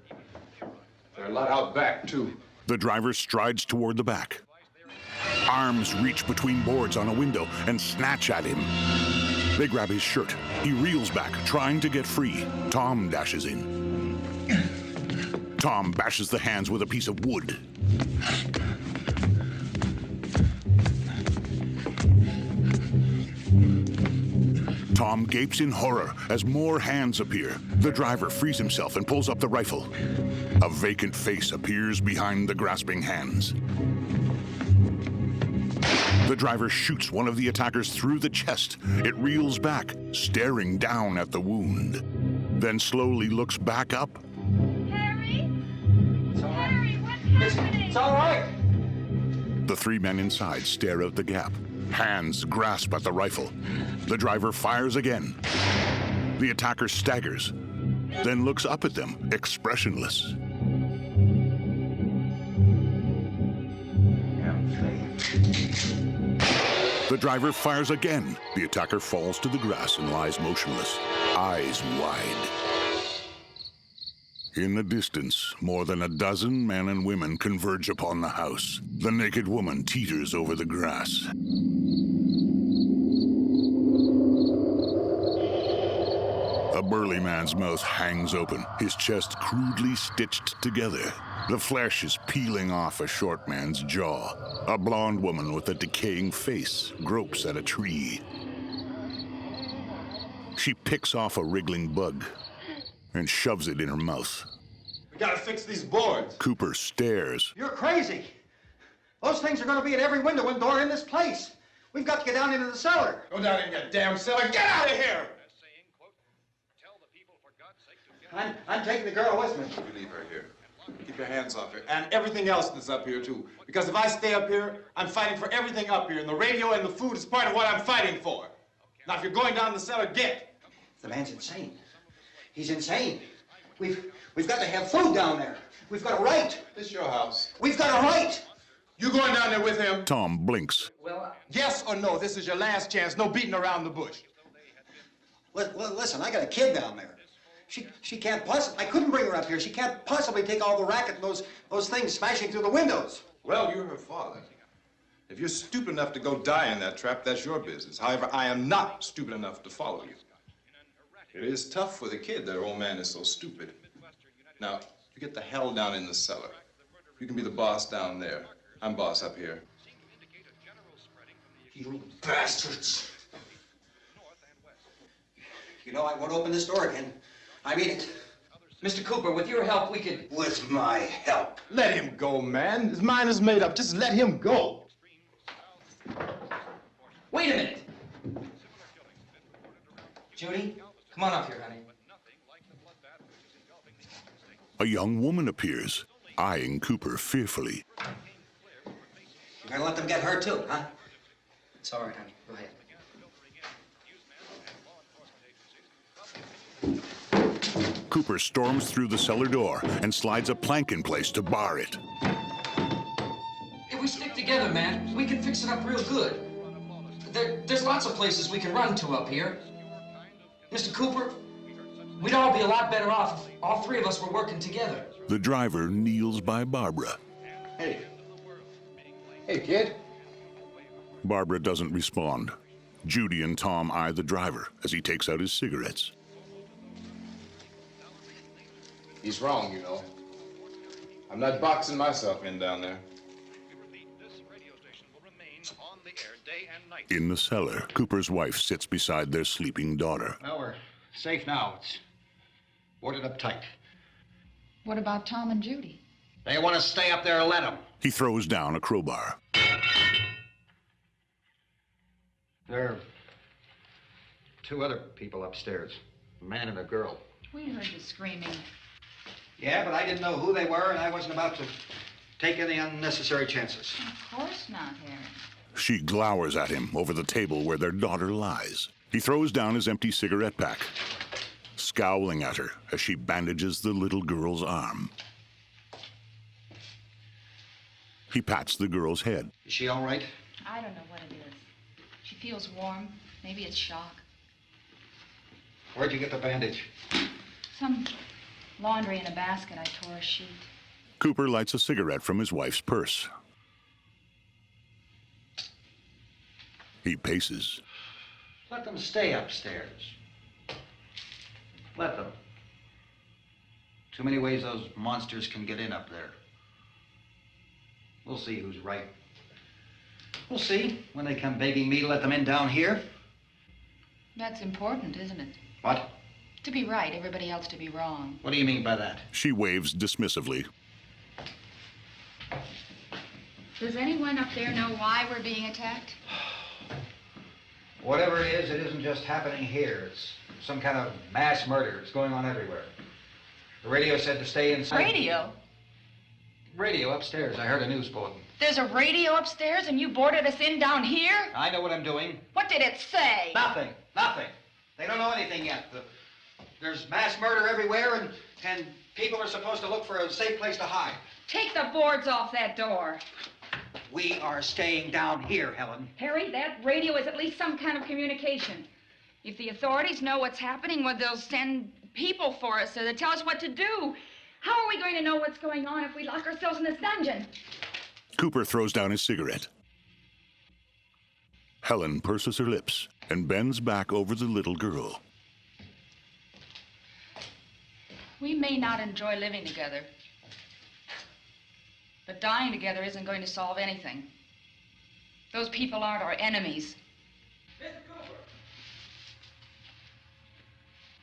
E: There are a lot out back, too.
A: The driver strides toward the back. Arms reach between boards on a window and snatch at him. They grab his shirt. He reels back, trying to get free. Tom dashes in. Tom bashes the hands with a piece of wood. Tom gapes in horror as more hands appear. The driver frees himself and pulls up the rifle. A vacant face appears behind the grasping hands. The driver shoots one of the attackers through the chest. It reels back, staring down at the wound. Then slowly looks back up.
B: Harry?
H: It's all right.
B: Harry, what's happening?
H: It's all right.
A: The three men inside stare out the gap. Hands grasp at the rifle. The driver fires again. The attacker staggers, then looks up at them, expressionless. The driver fires again. The attacker falls to the grass and lies motionless, eyes wide. In the distance, more than a dozen men and women converge upon the house. The naked woman teeters over the grass. A burly man's mouth hangs open, his chest crudely stitched together. The flesh is peeling off a short man's jaw. A blonde woman with a decaying face gropes at a tree. She picks off a wriggling bug and shoves it in her mouth.
E: We gotta fix these boards.
A: Cooper stares.
H: You're crazy. Those things are going to be at every window and door in this place. We've got to get down into the cellar.
E: Go down in that damn cellar. Get out of here!
H: I'm taking the girl with me.
E: You leave her here. Keep your hands off her. And everything else that's up here, too. Because if I stay up here, I'm fighting for everything up here. And the radio and the food is part of what I'm fighting for. Now, if you're going down the cellar, get.
H: The man's insane. He's insane. We've got to have food down there. We've got a right.
E: This is your house.
H: We've got a right.
E: You going down there with him?
A: Tom blinks.
G: Well,
E: Yes or no? This is your last chance. No beating around the bush.
H: Listen, I got a kid down there. She can't possibly, I couldn't bring her up here. She can't possibly take all the racket and those things smashing through the windows.
E: Well, you're her father. If you're stupid enough to go die in that trap, that's your business. However, I am not stupid enough to follow you. It is tough for the kid that her old man is so stupid. Now, you get the hell down in the cellar. You can be the boss down there. I'm boss up here.
H: You bastards. You know, I won't open this door again. I mean it.
G: Mr. Cooper, with your help, we could...
H: With my help.
E: Let him go, man. His mind is made up. Just let him go.
G: Wait a minute. Judy, come on up here, honey.
A: A young woman appears, eyeing Cooper fearfully.
H: You're gonna let them get hurt too, huh?
G: It's all right, honey. Go ahead.
A: Cooper storms through the cellar door and slides a plank in place to bar it.
G: If we stick together, man, we can fix it up real good. There's lots of places we can run to up here. Mr. Cooper, we'd all be a lot better off if all three of us were working together.
A: The driver kneels by Barbara.
E: Hey. Hey, kid.
A: Barbara doesn't respond. Judy and Tom eye the driver as he takes out his cigarettes.
E: He's wrong, you know. I'm not boxing myself in down there.
A: In the cellar, Cooper's wife sits beside their sleeping daughter.
H: Well, we're safe now. It's boarded up tight.
I: What about Tom and Judy?
H: They want to stay up there, let them.
A: He throws down a crowbar.
H: There are two other people upstairs, a man and a girl.
I: We heard the screaming.
H: Yeah, but I didn't know who they were, and I wasn't about to take any unnecessary chances.
I: Of course not, Harry.
A: She glowers at him over the table where their daughter lies. He throws down his empty cigarette pack, scowling at her as she bandages the little girl's arm. He pats the girl's head.
H: Is she all right?
I: I don't know what it is. She feels warm. Maybe it's shock.
H: Where'd you get the bandage?
I: Some laundry in a basket. I tore a sheet.
A: Cooper lights a cigarette from his wife's purse. He paces.
H: Let them stay upstairs. Let them.
J: Too many ways those monsters can get in up there. We'll see who's right. We'll see when they come begging me to let them in down here.
I: That's important, isn't it?
J: What?
I: To be right, everybody else to be wrong.
J: What do you mean by that?
A: She waves dismissively.
I: Does anyone up there know why we're being attacked?
J: Whatever it isn't just happening here. It's some kind of mass murder. It's going on everywhere. The radio said to stay inside.
I: Radio?
J: Radio upstairs. I heard a news bulletin.
I: There's a radio upstairs and you boarded us in down here?
J: I know what I'm doing.
I: What did it say?
J: Nothing. Nothing. They don't know anything yet. There's mass murder everywhere, and people are supposed to look for a safe place to hide.
I: Take the boards off that door.
J: We are staying down here, Helen.
I: Harry, that radio is at least some kind of communication. If the authorities know what's happening, well, they'll send people for us to tell us what to do. How are we going to know what's going on if we lock ourselves in this dungeon?
A: Cooper throws down his cigarette. Helen purses her lips and bends back over the little girl.
I: We may not enjoy living together, but dying together isn't going to solve anything. Those people aren't our enemies.
G: Mr. Cooper!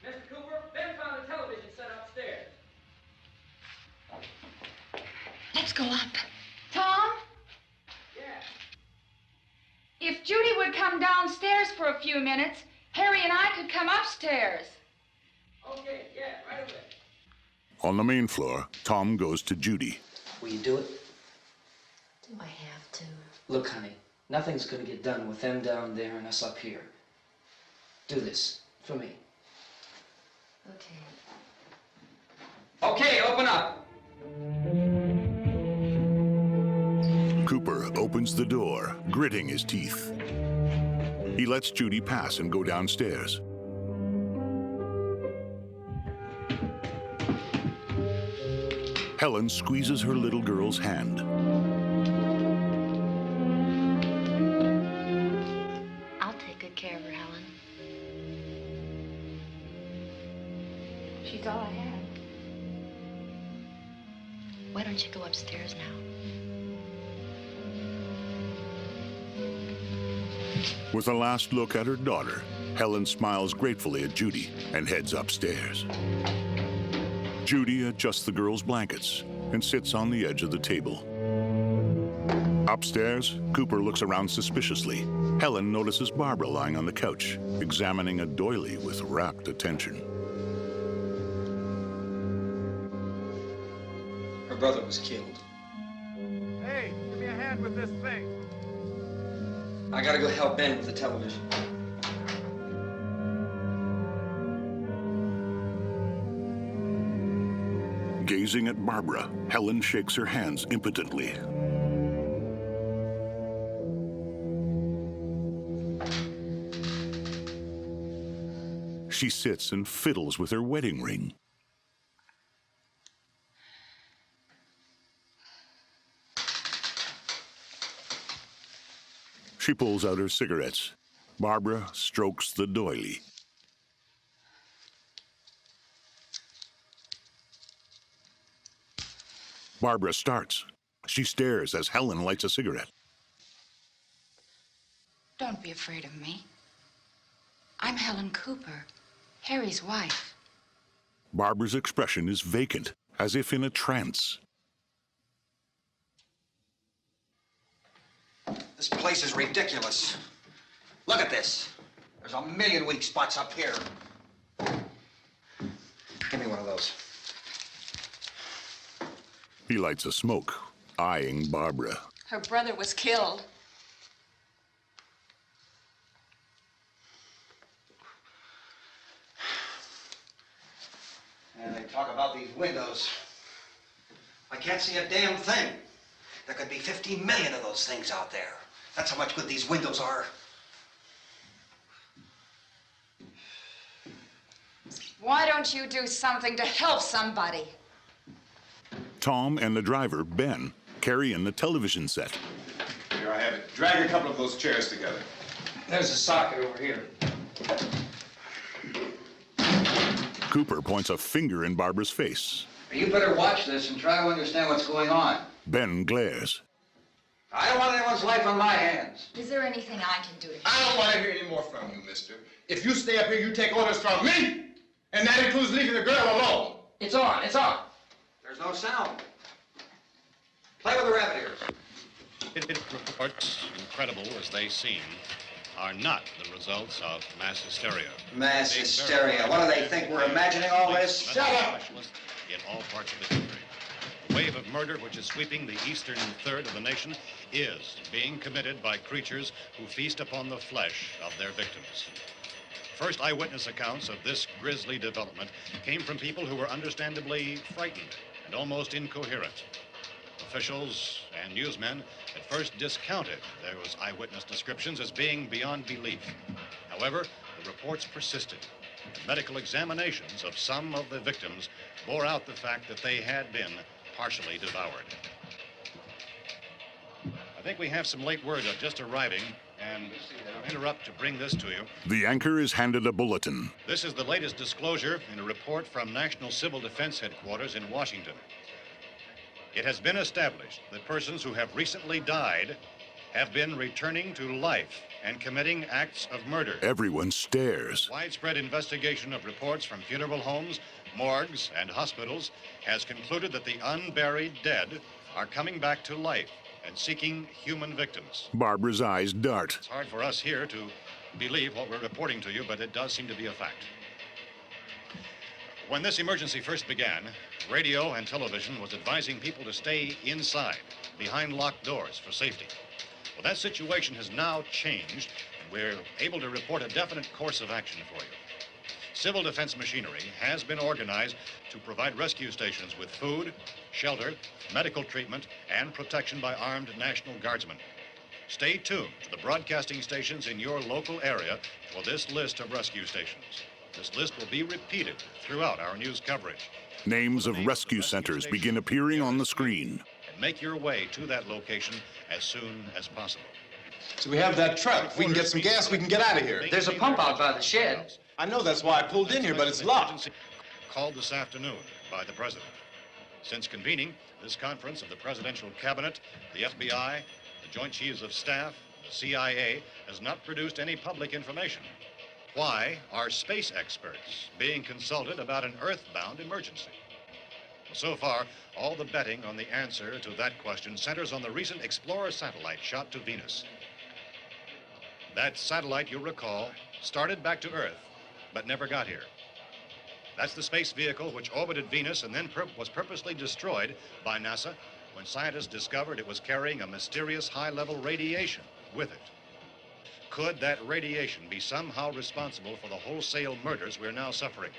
G: Mr. Cooper, Ben found a television set upstairs.
I: Let's go up. Tom?
G: Yeah.
I: If Judy would come downstairs for a few minutes, Harry and I could come upstairs.
G: Okay, yeah, right away.
A: On the main floor, Tom goes to Judy.
G: Will you do it?
K: Do I have to?
G: Look, honey, nothing's gonna get done with them down there and us up here. Do this for me.
K: Okay.
G: Okay, open up.
A: Cooper opens the door, gritting his teeth. He lets Judy pass and go downstairs. Helen squeezes her little girl's hand.
K: I'll take good care of her, Helen.
I: She's all I have.
K: Why don't you go upstairs now?
A: With a last look at her daughter, Helen smiles gratefully at Judy and heads upstairs. Judy adjusts the girl's blankets and sits on the edge of the table. Upstairs, Cooper looks around suspiciously. Helen notices Barbara lying on the couch, examining a doily with rapt attention.
G: Her brother was killed.
L: Hey, give me a hand with this thing.
G: I gotta go help Ben with the television.
A: Gazing at Barbara, Helen shakes her hands impotently. She sits and fiddles with her wedding ring. She pulls out her cigarettes. Barbara strokes the doily. Barbara starts. She stares as Helen lights a cigarette.
I: Don't be afraid of me. I'm Helen Cooper, Harry's wife.
A: Barbara's expression is vacant, as if in a trance.
H: This place is ridiculous. Look at this. There's a million weak spots up here. Give me one of those.
A: He lights a smoke, eyeing Barbara.
I: Her brother was killed.
H: And they talk about these windows. I can't see a damn thing. There could be 15 million of those things out there. That's how much good these windows are.
I: Why don't you do something to help somebody?
A: Tom and the driver, Ben, carry in the television set.
M: Here I have it. Drag a couple of those chairs together.
G: There's a socket over here.
A: Cooper points a finger in Barbara's face.
J: You better watch this and try to understand what's going on.
A: Ben glares.
J: I don't want anyone's life on my hands.
K: Is there anything I can do to
E: I don't want to hear any more from you, mister. If you stay up here, you take orders from me. And that includes leaving the girl alone.
G: It's on, it's on.
J: There's no sound. Play with the rabbit ears.
D: Reports, incredible as they seem, are not the results of mass hysteria.
H: Mass hysteria. What do they think? We're imagining all this? Shut up!
D: In all parts of the country. The wave of murder which is sweeping the eastern third of the nation is being committed by creatures who feast upon the flesh of their victims. First eyewitness accounts of this grisly development came from people who were understandably frightened and almost incoherent. Officials and newsmen at first discounted those eyewitness descriptions as being beyond belief. However, the reports persisted. And medical examinations of some of the victims bore out the fact that they had been partially devoured. I think we have some late word just arriving, and I'll interrupt to bring this to you.
A: The anchor is handed a bulletin.
D: This is the latest disclosure in a report from National Civil Defense Headquarters in Washington. It has been established that persons who have recently died have been returning to life and committing acts of murder.
A: Everyone stares.
D: Widespread investigation of reports from funeral homes, morgues, and hospitals has concluded that the unburied dead are coming back to life and seeking human victims.
A: Barbara's eyes dart.
D: It's hard for us here to believe what we're reporting to you, but it does seem to be a fact. When this emergency first began, radio and television was advising people to stay inside, behind locked doors for safety. Well, that situation has now changed, and we're able to report a definite course of action for you. Civil defense machinery has been organized to provide rescue stations with food, shelter, medical treatment, and protection by armed National Guardsmen. Stay tuned to the broadcasting stations in your local area for this list of rescue stations. This list will be repeated throughout our news coverage.
A: Names of rescue centers begin appearing on the screen.
D: And make your way to that location as soon as possible.
E: So we have that truck. If we can get some gas, we can get out of here.
G: There's a pump out by the shed.
E: I know, that's why I pulled in here, but it's locked.
D: Called this afternoon by the president. Since convening this conference of the presidential cabinet, the FBI, the Joint Chiefs of Staff, the CIA has not produced any public information. Why are space experts being consulted about an earthbound emergency? Well, so far, all the betting on the answer to that question centers on the recent Explorer satellite shot to Venus. That satellite, you'll recall, started back to Earth, but never got here. That's the space vehicle which orbited Venus and then was purposely destroyed by NASA when scientists discovered it was carrying a mysterious high-level radiation with it. Could that radiation be somehow responsible for the wholesale murders we're now suffering?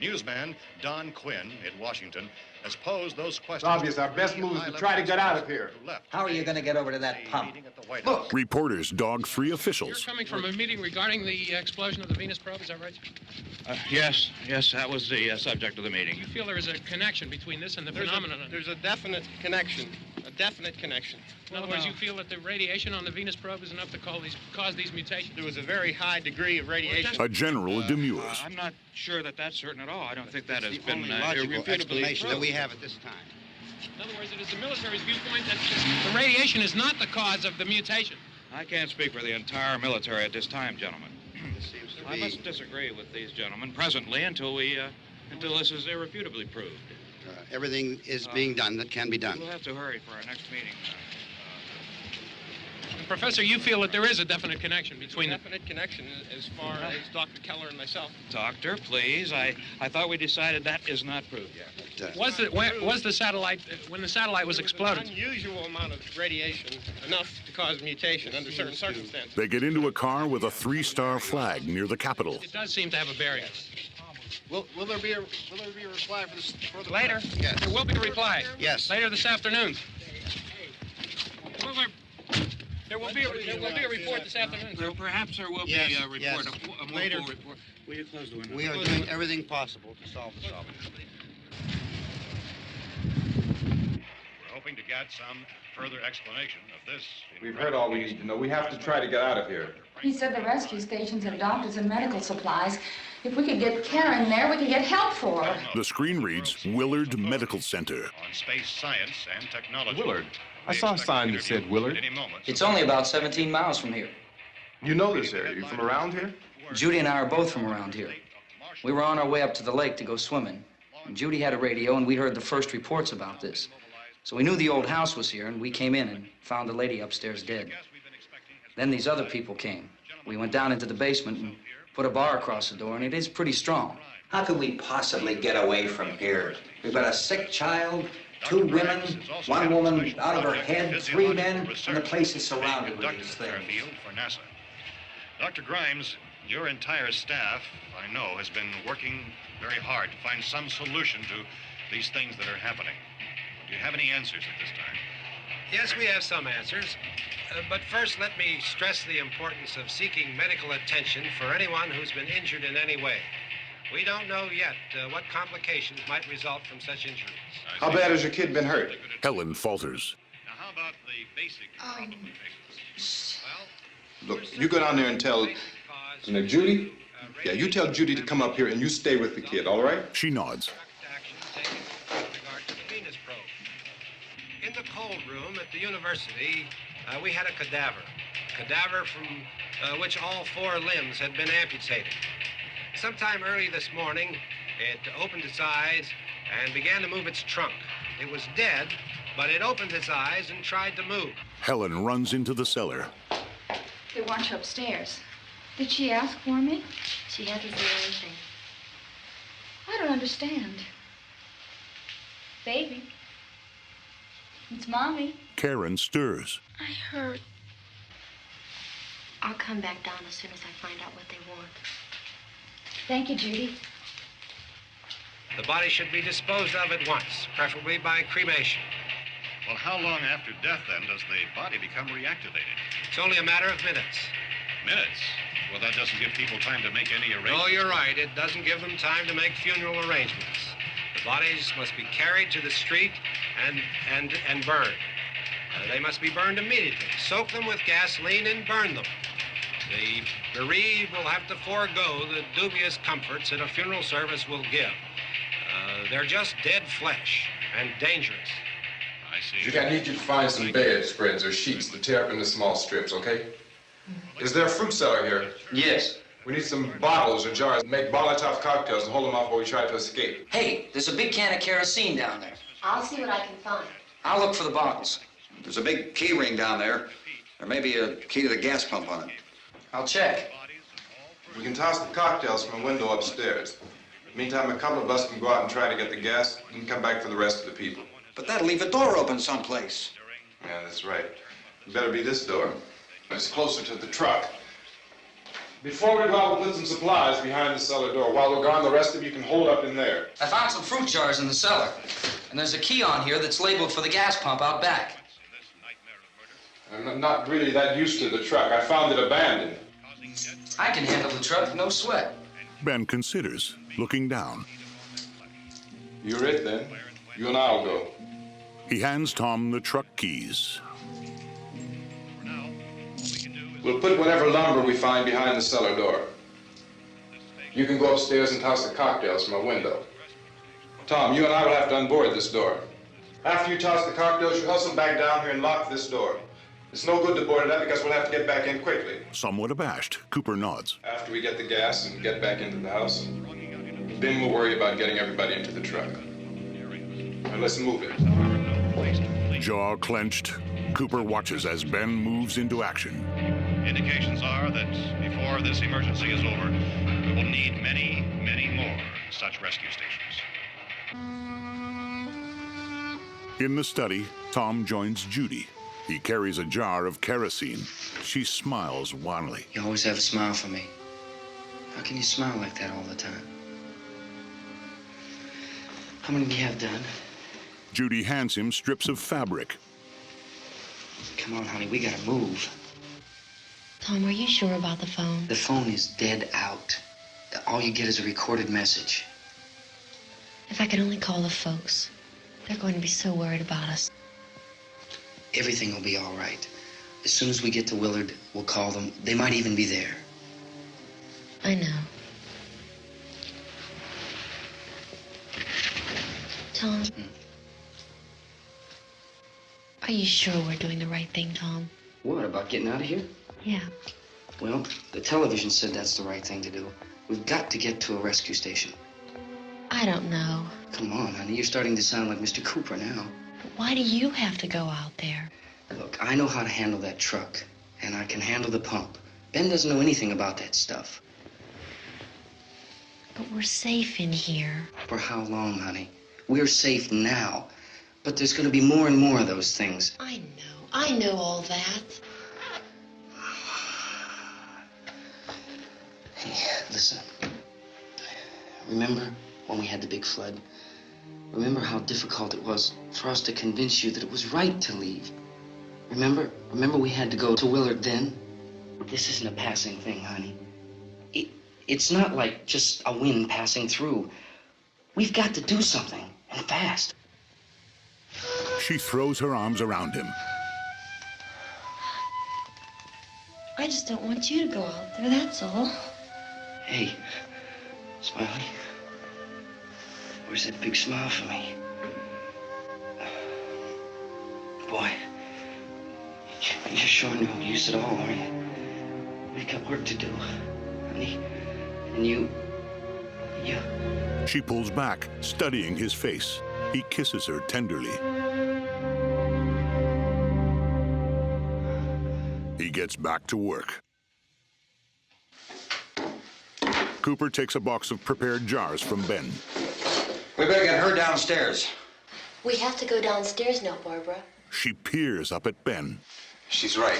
D: Newsman Don Quinn in Washington has posed those questions.
E: It's obvious our best move is to try to get out of here.
H: How are you going to get over to that pump?
D: Look!
A: Reporters dog three officials.
N: You're coming from a meeting regarding the explosion of the Venus probe, is that right?
O: Yes, that was the subject of the meeting.
N: You feel there is a connection between this and the phenomenon?
P: There's a definite connection. A definite connection.
N: In other words, you feel that the radiation on the Venus probe is enough to cause these mutations?
P: There was a very high degree of radiation.
A: A general demurs.
O: I'm not sure that that's certain at all. I don't think that has
J: the
O: been
J: only logical
O: irrefutably
J: explanation that
O: proved.
J: we have at this time.
N: In other words, it is the military's viewpoint that the radiation is not the cause of the mutation.
O: I can't speak for the entire military at this time, gentlemen.
J: This seems to
O: I
J: be...
O: must disagree with these gentlemen presently until this is irrefutably proved.
J: everything is being done that can be done.
O: We'll have to hurry for our next meeting.
N: Professor, you feel that there is a definite connection between
P: a definite connection as far as Dr. Keller and myself.
O: Doctor, please. I thought we decided that is not proved yet.
N: Was the satellite, when the satellite was exploded?
P: An unusual amount of radiation, enough to cause mutation under certain circumstances.
A: They get into a car with a 3-star flag near the Capitol.
N: It does seem to have a bearing.
P: Will there be a reply for this further?
N: Later?
J: Yes.
N: There will be a reply.
J: Yes.
N: Later this afternoon. There will be a report this afternoon.
O: Perhaps there will be a report,
J: yes.
O: a more
J: Later.
O: full report. Will you close the window?
J: We are doing everything possible to solve the problem.
D: We're hoping to gather that some further explanation of this.
E: We've heard all we need to know. We have to try to get out of here.
I: He said the rescue stations had doctors and medical supplies. If we could get Karen there, we could get help for her.
A: The screen reads Willard Medical Center.
D: On space science and technology.
E: Willard? I saw a sign that said Willard.
G: It's only about 17 miles from here.
E: You know this area. You from around here?
G: Judy and I are both from around here. We were on our way up to the lake to go swimming. And Judy had a radio, and we heard the first reports about this. So we knew the old house was here, and we came in and found the lady upstairs dead. Then these other people came. We went down into the basement and put a bar across the door, and it is pretty strong.
H: How could we possibly get away from here? We've got a sick child, 2 women, 1 woman out of her head, 3 men, and the place is surrounded with these things.
D: For NASA. Dr. Grimes, your entire staff, I know, has been working very hard to find some solution to these things that are happening. Do you have any answers at this time?
C: Yes, we have some answers. But first, let me stress the importance of seeking medical attention for anyone who's been injured in any way. We don't know yet what complications might result from such injuries.
E: How bad has your kid been hurt?
A: Helen falters.
D: Now, how about the basic
E: Look, you go down there and tell... Judy? Yeah, you tell Judy to come up here and you stay with the kid, all right?
A: She nods.
C: In the cold room at the university, we had a cadaver from which all 4 limbs had been amputated. Sometime early this morning, it opened its eyes and began to move its trunk. It was dead, but it opened its eyes and tried to move.
A: Helen runs into the cellar.
I: They want you upstairs. Did she ask for me?
K: She hasn't said anything.
I: I don't understand.
F: Baby, it's Mommy.
A: Karen stirs.
K: I heard. I'll come back down as soon as I find out what they want.
I: Thank you, Judy.
C: The body should be disposed of at once, preferably by cremation.
D: Well, how long after death, then, does the body become reactivated?
C: It's only a matter of minutes.
D: Minutes? Well, that doesn't give people time to make any arrangements.
C: No, you're right. It doesn't give them time to make funeral arrangements. The bodies must be carried to the street and burned. They must be burned immediately. Soak them with gasoline and burn them. The bereaved will have to forego the dubious comforts that a funeral service will give. They're just dead flesh and dangerous.
D: I see.
E: Judy, I need you to find some bedspreads or sheets to tear up into small strips, okay? Is there a fruit cellar here?
G: Yes.
E: We need some bottles or jars to make Molotov cocktails and hold them off while we try to escape.
G: Hey, there's a big can of kerosene down there.
K: I'll see what I can find.
G: I'll look for the bottles.
H: There's a big key ring down there. There may be a key to the gas pump on it.
G: I'll check.
E: We can toss the cocktails from a window upstairs. Meantime, a couple of us can go out and try to get the gas and come back for the rest of the people.
H: But that'll leave a door open someplace.
E: Yeah, that's right. It better be this door. It's closer to the truck. Before we go out, we'll put some supplies behind the cellar door. While we're gone, the rest of you can hold up in there.
G: I found some fruit jars in the cellar. And there's a key on here that's labeled for the gas pump out back.
E: I'm not really that used to the truck. I found it abandoned.
G: I can handle the truck, no sweat.
A: Ben considers, looking down.
E: You're it, then. You and I'll go.
A: He hands Tom the truck keys.
E: We'll put whatever lumber we find behind the cellar door. You can go upstairs and toss the cocktails from a window. Tom, you and I will have to unboard this door. After you toss the cocktails, you hustle back down here and lock this door. It's no good to board it up because we'll have to get back in quickly.
A: Somewhat abashed, Cooper nods.
E: After we get the gas and get back into the house, then we'll worry about getting everybody into the truck. Now let's move it.
A: Jaw clenched, Cooper watches as Ben moves into action.
D: Indications are that before this emergency is over, we will need many, many more such rescue stations.
A: In the study, Tom joins Judy. He carries a jar of kerosene. She smiles wanly.
G: You always have a smile for me. How can you smile like that all the time? How many do you have done?
A: Judy hands him strips of fabric.
G: Come on, honey, we gotta move.
K: Tom, are you sure about the phone?
G: The phone is dead out. All you get is a recorded message.
K: If I could only call the folks. They're going to be so worried about us.
G: Everything will be all right. As soon as we get to Willard, we'll call them. They might even be there.
K: I know. Tom? Are you sure we're doing the right thing, Tom?
G: What, about getting out of here?
K: Yeah.
G: Well, the television said that's the right thing to do. We've got to get to a rescue station.
K: I don't know.
G: Come on, honey. You're starting to sound like Mr. Cooper now.
K: But why do you have to go out there?
G: Look, I know how to handle that truck, and I can handle the pump. Ben doesn't know anything about that stuff.
K: But we're safe in here.
G: For how long, honey? We're safe now. But there's going to be more and more of those things.
K: I know all that.
G: Hey, listen. Remember when we had the big flood? Remember how difficult it was for us to convince you that it was right to leave? Remember we had to go to Willard then? This isn't a passing thing, honey. It's not like just a wind passing through. We've got to do something, and fast.
A: She throws her arms around him.
F: I just don't want you to go out there, that's all.
G: Hey, Smiley. Where's that big smile for me? Boy, you're showing no use at all, aren't you? We've got work to do, honey. And you...
A: She pulls back, studying his face. He kisses her tenderly. He gets back to work. Cooper takes a box of prepared jars from Ben.
J: We better get her downstairs.
K: We have to go downstairs now, Barbara.
A: She peers up at Ben.
E: She's right.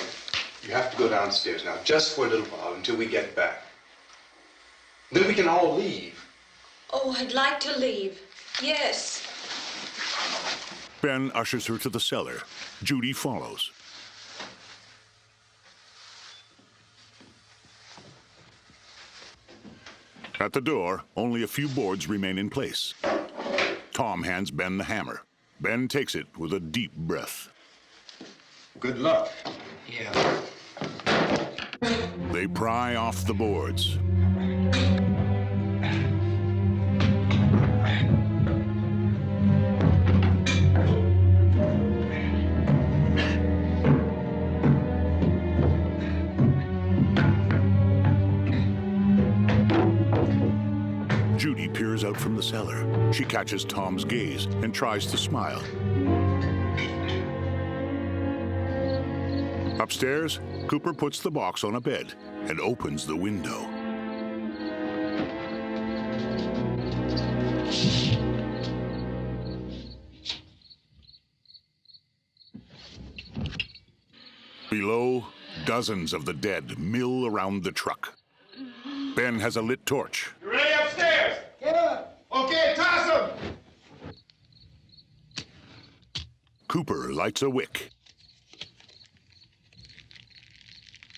E: You have to go downstairs now, just for a little while, until we get back. Then we can all leave.
F: Oh, I'd like to leave. Yes.
A: Ben ushers her to the cellar. Judy follows. At the door, only a few boards remain in place. Tom hands Ben the hammer. Ben takes it with a deep breath.
E: Good luck.
G: Yeah.
A: They pry off the boards. Judy peers out from the cellar. She catches Tom's gaze and tries to smile. Upstairs, Cooper puts the box on a bed and opens the window. Below, dozens of the dead mill around the truck. Ben has a lit torch.
L: You ready upstairs? Yeah. Okay, toss them.
A: Cooper lights a wick.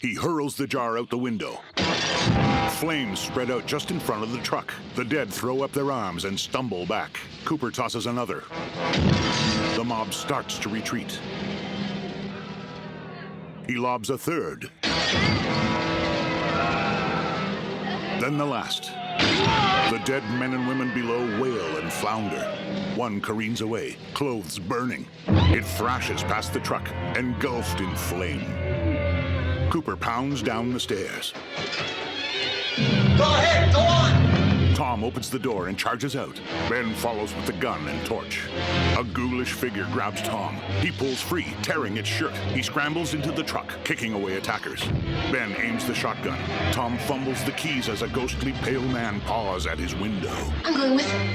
A: He hurls the jar out the window. Flames spread out just in front of the truck. The dead throw up their arms and stumble back. Cooper tosses another. The mob starts to retreat. He lobs a third. Then the last. The dead men and women below wail and flounder. One careens away, clothes burning. It thrashes past the truck, engulfed in flame. Cooper pounds down the stairs.
H: Go ahead, go on!
A: Tom opens the door and charges out. Ben follows with the gun and torch. A ghoulish figure grabs Tom. He pulls free, tearing its shirt. He scrambles into the truck, kicking away attackers. Ben aims the shotgun. Tom fumbles the keys as a ghostly pale man paws at his window.
K: I'm going with him.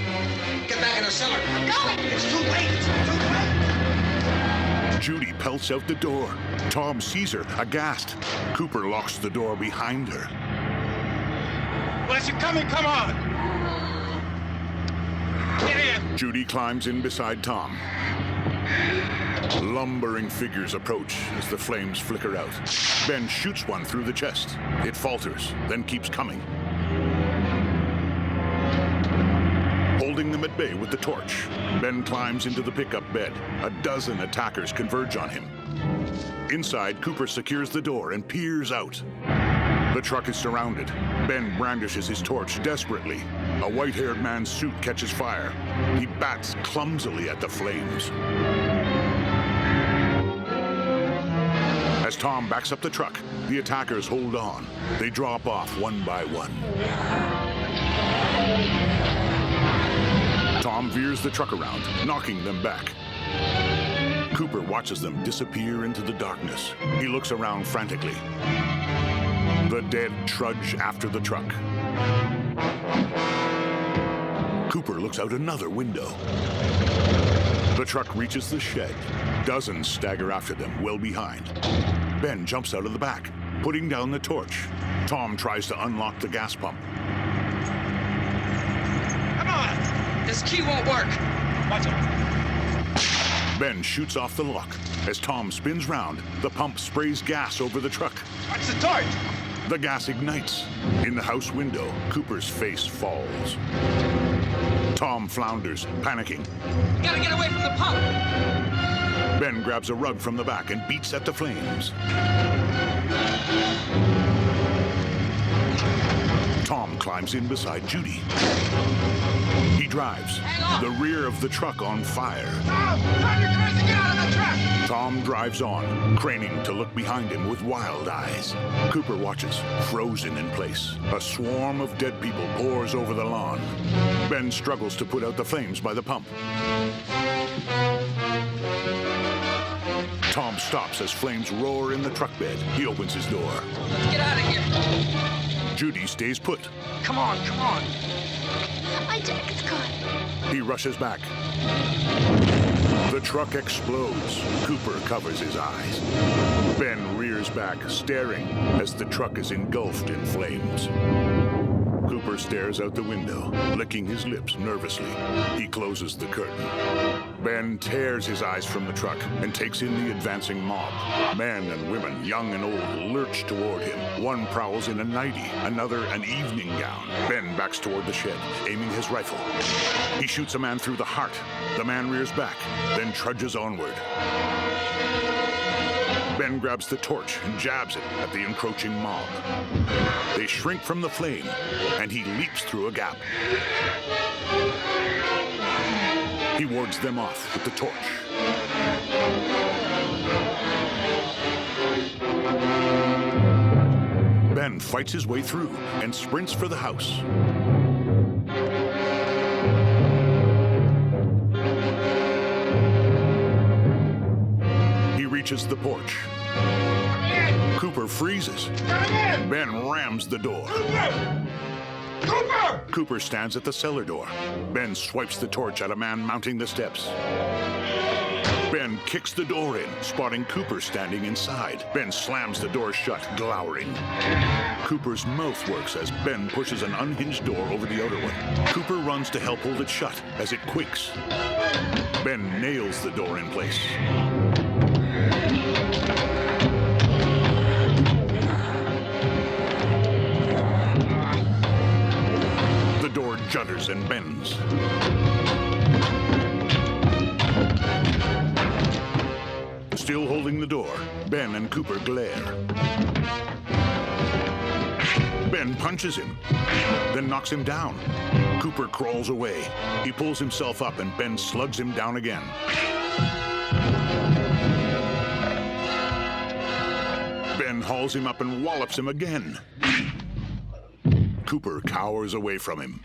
J: Get back in the cellar.
K: I'm going!
J: It's too late. It's too late.
A: Judy pelts out the door. Tom sees her, aghast. Cooper locks the door behind her.
L: Unless you're coming, come on. Get in.
A: Judy climbs in beside Tom. Lumbering figures approach as the flames flicker out. Ben shoots one through the chest. It falters, then keeps coming. Holding holding them at bay with the torch. Ben climbs into the pickup bed. A dozen attackers converge on him. Inside, Cooper secures the door and peers out. The truck is surrounded. Ben brandishes his torch desperately. A white-haired man's suit catches fire. He bats clumsily at the flames. As Tom backs up the truck, the attackers hold on. They drop off one by one. Tom veers the truck around, knocking them back. Cooper watches them disappear into the darkness. He looks around frantically. The dead trudge after the truck. Cooper looks out another window. The truck reaches the shed. Dozens stagger after them, well behind. Ben jumps out of the back, putting down the torch. Tom tries to unlock the gas pump.
L: Come on! This key won't work. Watch it.
A: Ben shoots off the lock. As Tom spins round, the pump sprays gas over the truck.
L: Watch the torch!
A: The gas ignites. In the house window, Cooper's face falls. Tom flounders, panicking.
L: You gotta get away from the pump!
A: Ben grabs a rug from the back and beats at the flames. Tom climbs in beside Judy. He drives, the rear of the truck on fire.
L: Tom! Turn your cars and get out of the truck!
A: Tom drives on, craning to look behind him with wild eyes. Cooper watches, frozen in place. A swarm of dead people pours over the lawn. Ben struggles to put out the flames by the pump. Tom stops as flames roar in the truck bed. He opens his door.
L: Let's get out of here!
A: Judy stays put.
L: Come on, come on!
K: My jacket's caught.
A: He rushes back. The truck explodes. Cooper covers his eyes. Ben rears back, staring as the truck is engulfed in flames. Cooper stares out the window, licking his lips nervously. He closes the curtain. Ben tears his eyes from the truck and takes in the advancing mob. Men and women, young and old, lurch toward him. One prowls in a nightie, another an evening gown. Ben backs toward the shed, aiming his rifle. He shoots a man through the heart. The man rears back, then trudges onward. Ben grabs the torch and jabs it at the encroaching mob. They shrink from the flame, and he leaps through a gap. He wards them off with the torch. Ben fights his way through and sprints for the house. He reaches the porch. Cooper freezes. Ben rams the door.
L: Cooper!
A: Cooper stands at the cellar door. Ben swipes the torch at a man mounting the steps. Ben kicks the door in, spotting Cooper standing inside. Ben slams the door shut, glowering. Cooper's mouth works as Ben pushes an unhinged door over the outer one. Cooper runs to help hold it shut as it quakes. Ben nails the door in place. The door judders and bends. Still holding the door, Ben and Cooper glare. Ben punches him, then knocks him down. Cooper crawls away. He pulls himself up and Ben slugs him down again. Ben hauls him up and wallops him again. Cooper cowers away from him.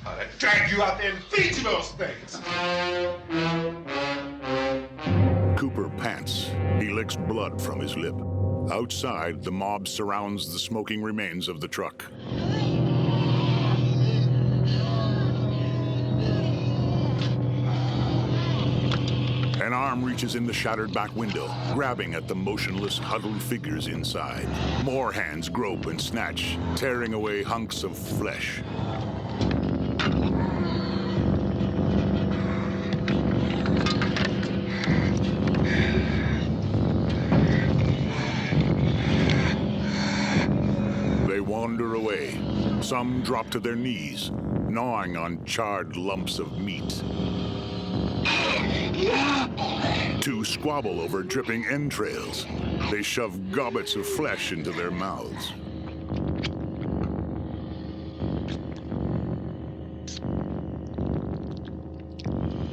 L: I'll drag you out there and feed you those things!
A: Cooper pants. He licks blood from his lip. Outside, the mob surrounds the smoking remains of the truck. An arm reaches in the shattered back window, grabbing at the motionless, huddled figures inside. More hands grope and snatch, tearing away hunks of flesh. They wander away, Some drop to their knees, gnawing on charred lumps of meat. Two squabble over dripping entrails. They shove gobbets of flesh into their mouths.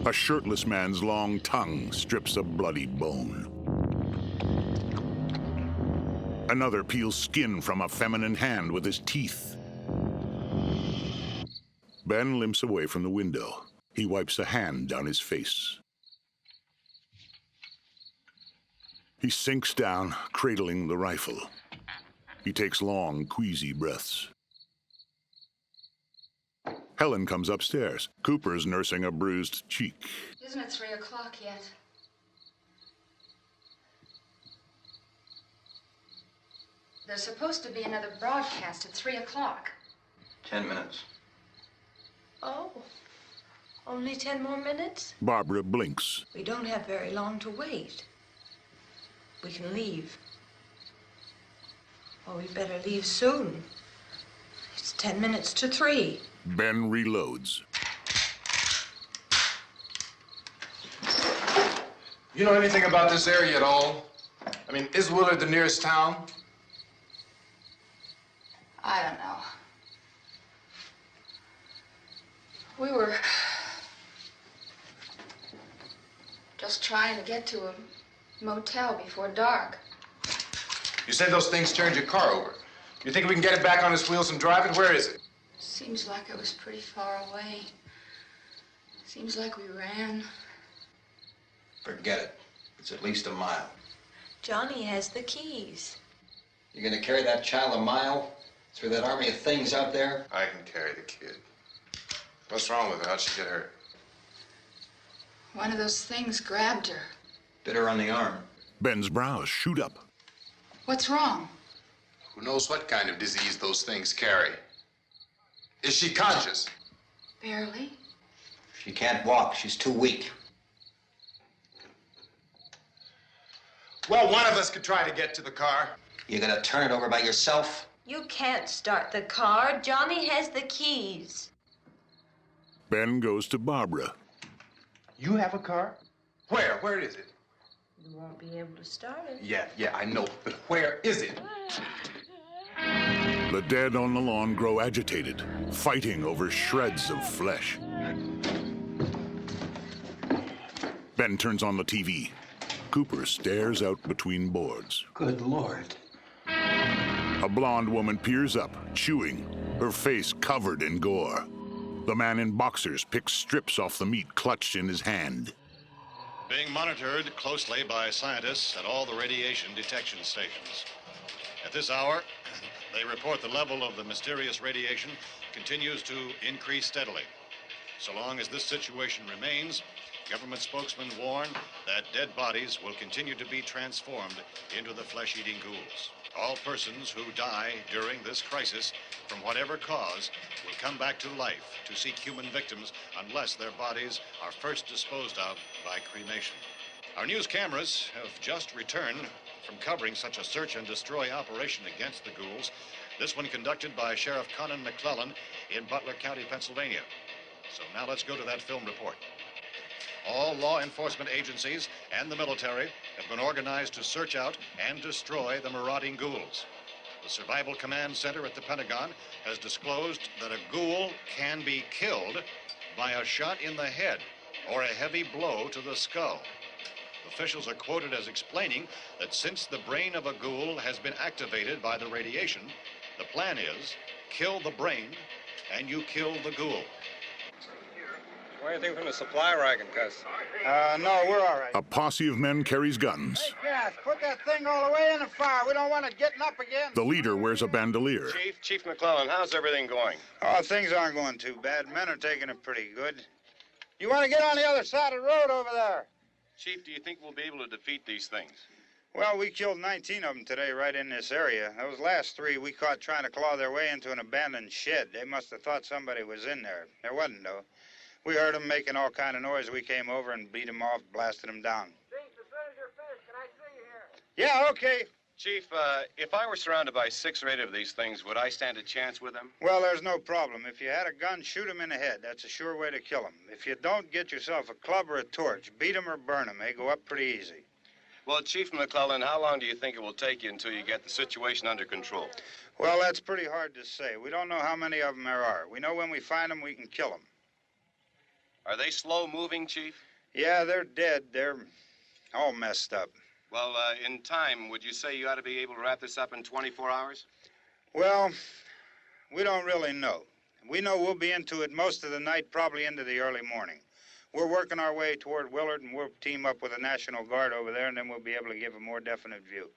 A: A shirtless man's long tongue strips a bloody bone. Another peels skin from a feminine hand with his teeth. Ben limps away from the window. He wipes a hand down his face. He sinks down, cradling the rifle. He takes long, queasy breaths. Helen comes upstairs. Cooper's nursing a bruised cheek.
I: Isn't it 3 o'clock yet? There's supposed to be another broadcast at 3 o'clock.
J: 10 minutes.
F: Oh, only 10 more minutes?
A: Barbara blinks.
F: We don't have very long to wait. We can leave. Oh, we better leave soon. It's 10 minutes to 3.
A: Ben reloads.
E: You know anything about this area at all? I mean, is Willard the nearest town?
I: I don't know. We were just trying to get to a motel before dark.
E: You said those things turned your car over. You think we can get it back on its wheels and drive it? Where is it?
I: Seems like it was pretty far away. Seems like we ran.
J: Forget it. It's at least a mile.
F: Johnny has the keys.
J: You're gonna carry that child a mile through that army of things out there?
E: I can carry the kid. What's wrong with her? How'd she get hurt?
I: One of those things grabbed her.
J: Bit her on the arm.
A: Ben's brows shoot up.
I: What's wrong?
E: Who knows what kind of disease those things carry? Is she conscious?
I: Barely.
H: She can't walk. She's too weak.
E: Well, one of us could try to get to the car.
H: You gonna turn it over by yourself?
F: You can't start the car. Johnny has the keys.
A: Ben goes to Barbara.
E: You have a car? Where? Where is it?
F: You won't be able to start it.
E: Yeah, I know. But where is it?
A: The dead on the lawn grow agitated, fighting over shreds of flesh. Ben turns on the TV. Cooper stares out between boards.
H: Good Lord.
A: A blonde woman peers up, chewing, her face covered in gore. The man in boxers picks strips off the meat clutched in his hand.
D: Being monitored closely by scientists at all the radiation detection stations. At this hour, they report the level of the mysterious radiation continues to increase steadily. So long as this situation remains, government spokesmen warn that dead bodies will continue to be transformed into the flesh-eating ghouls. All persons who die during this crisis, from whatever cause, will come back to life to seek human victims unless their bodies are first disposed of by cremation. Our news cameras have just returned from covering such a search and destroy operation against the ghouls, this one conducted by Sheriff Conan McClellan in Butler County, Pennsylvania. So now let's go to that film report. All law enforcement agencies and the military have been organized to search out and destroy the marauding ghouls. The Survival Command Center at the Pentagon has disclosed that a ghoul can be killed by a shot in the head or a heavy blow to the skull. Officials are quoted as explaining that since the brain of a ghoul has been activated by the radiation, the plan is kill the brain and you kill the ghoul.
P: Anything from the supply wagon, Cuz?
Q: No, we're all right.
A: A posse of men carries guns.
Q: Hey, Gas, put that thing all the way in the fire. We don't want it getting up again.
A: The leader wears a bandolier.
P: Chief McClellan, how's everything going?
Q: Oh, things aren't going too bad. Men are taking it pretty good. You want to get on the other side of the road over there?
P: Chief, do you think we'll be able to defeat these things?
Q: Well, we killed 19 of them today right in this area. Those last 3 we caught trying to claw their way into an abandoned shed. They must have thought somebody was in there. There wasn't, though. We heard them making all kind of noise. We came over and beat them off, blasted them down.
P: Chief, as soon as you're finished, can I see you here?
Q: Yeah, okay.
R: Chief, if I were surrounded by 6 or 8 of these things, would I stand a chance with them?
Q: Well, there's no problem. If you had a gun, shoot him in the head. That's a sure way to kill him. If you don't, get yourself a club or a torch. Beat him or burn him. They go up pretty easy.
R: Well, Chief McClellan, how long do you think it will take you until you get the situation under control?
Q: Well, that's pretty hard to say. We don't know how many of them there are. We know when we find them, we can kill them.
R: Are they slow-moving, Chief?
Q: Yeah, they're dead. They're all messed up.
R: Well, in time, would you say you ought to be able to wrap this up in 24 hours?
Q: Well, we don't really know. We know we'll be into it most of the night, probably into the early morning. We're working our way toward Willard, and we'll team up with the National Guard over there, and then we'll be able to give a more definite view.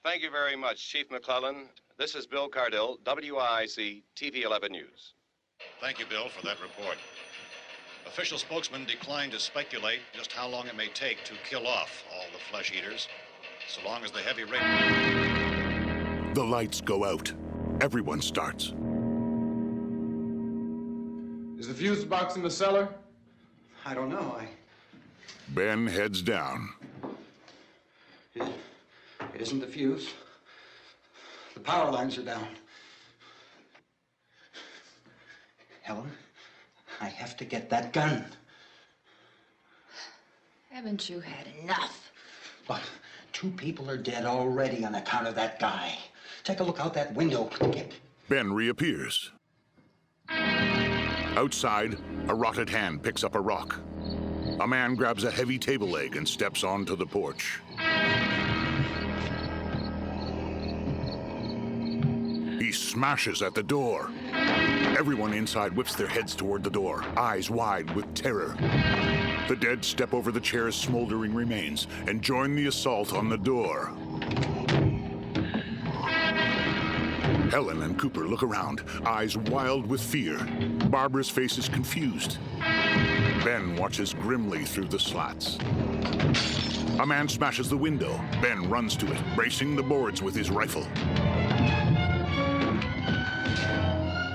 R: Thank you very much, Chief McClellan. This is Bill Cardill, WIC TV 11 News.
D: Thank you, Bill, for that report. Official spokesman declined to speculate just how long it may take to kill off all the flesh eaters, so long as the heavy rain...
A: The lights go out. Everyone starts.
E: Is the fuse box in the cellar?
H: I don't know.
A: Ben heads down.
H: It isn't the fuse. The power lines are down. Helen, I have to get that gun.
K: Haven't you had enough?
H: But 2 people are dead already on account of that guy. Take a look out that window.
A: Ben reappears. Outside, a rotted hand picks up a rock. A man grabs a heavy table leg and steps onto the porch. He smashes at the door. Everyone inside whips their heads toward the door, eyes wide with terror. The dead step over the chair's smoldering remains and join the assault on the door. Helen and Cooper look around, eyes wild with fear. Barbara's face is confused. Ben watches grimly through the slats. A man smashes the window. Ben runs to it, bracing the boards with his rifle.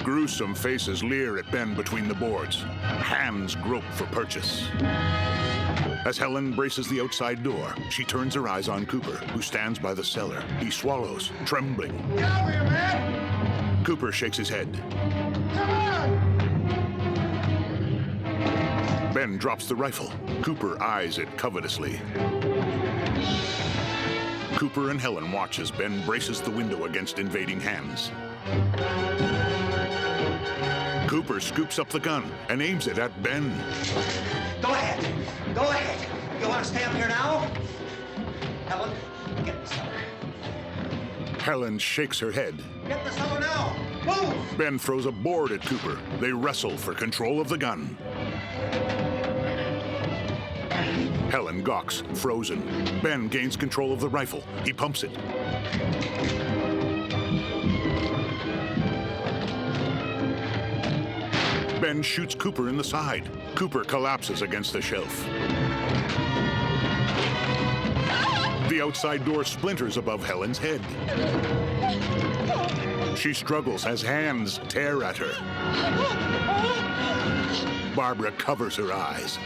A: Gruesome faces leer at Ben between the boards. Hands grope for purchase. As Helen braces the outside door, she turns her eyes on Cooper, who stands by the cellar. He swallows, trembling.
L: Get over here, man!
A: Cooper shakes his head.
L: Come on!
A: Ben drops the rifle. Cooper eyes it covetously. Cooper and Helen watch as Ben braces the window against invading hands. Cooper scoops up the gun and aims it at Ben.
H: Go ahead. Go ahead. You want to stay up here now? Helen, get the cellar.
A: Helen shakes her head.
H: Get the cellar now. Move!
A: Ben throws a board at Cooper. They wrestle for control of the gun. Helen gawks, frozen. Ben gains control of the rifle. He pumps it. Ben shoots Cooper in the side. Cooper collapses against the shelf. The outside door splinters above Helen's head. She struggles as hands tear at her. Barbara covers her eyes.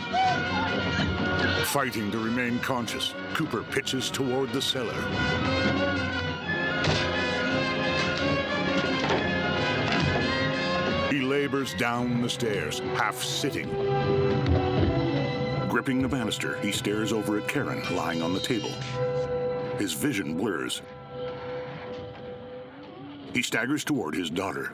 A: Fighting to remain conscious, Cooper pitches toward the cellar. He labors down the stairs, half sitting. Gripping the banister, he stares over at Karen, lying on the table. His vision blurs. He staggers toward his daughter.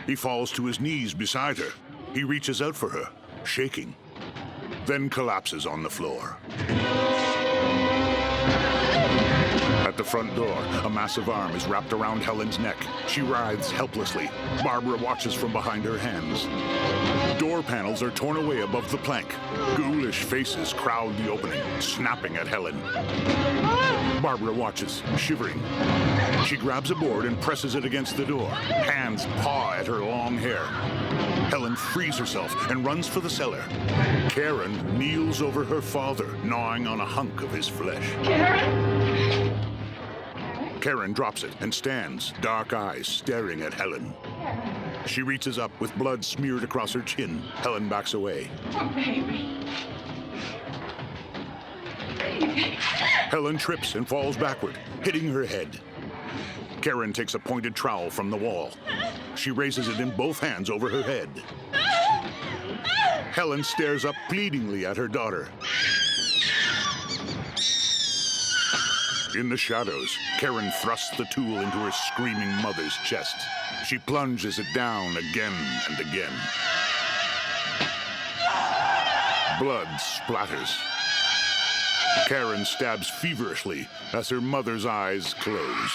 A: He falls to his knees beside her. He reaches out for her, shaking, then collapses on the floor. At the front door, a massive arm is wrapped around Helen's neck. She writhes helplessly. Barbara watches from behind her hands. Door panels are torn away above the plank. Ghoulish faces crowd the opening, snapping at Helen. Barbara watches, shivering. She grabs a board and presses it against the door. Hands paw at her long hair. Helen frees herself and runs for the cellar. Karen kneels over her father, gnawing on a hunk of his flesh.
I: Karen?
A: Karen drops it and stands, dark eyes staring at Helen. She reaches up with blood smeared across her chin. Helen backs away.
I: Oh, baby.
A: Helen trips and falls backward, hitting her head. Karen takes a pointed trowel from the wall. She raises it in both hands over her head. Helen stares up pleadingly at her daughter. In the shadows, Karen thrusts the tool into her screaming mother's chest. She plunges it down again and again. Blood splatters. Karen stabs feverishly as her mother's eyes close.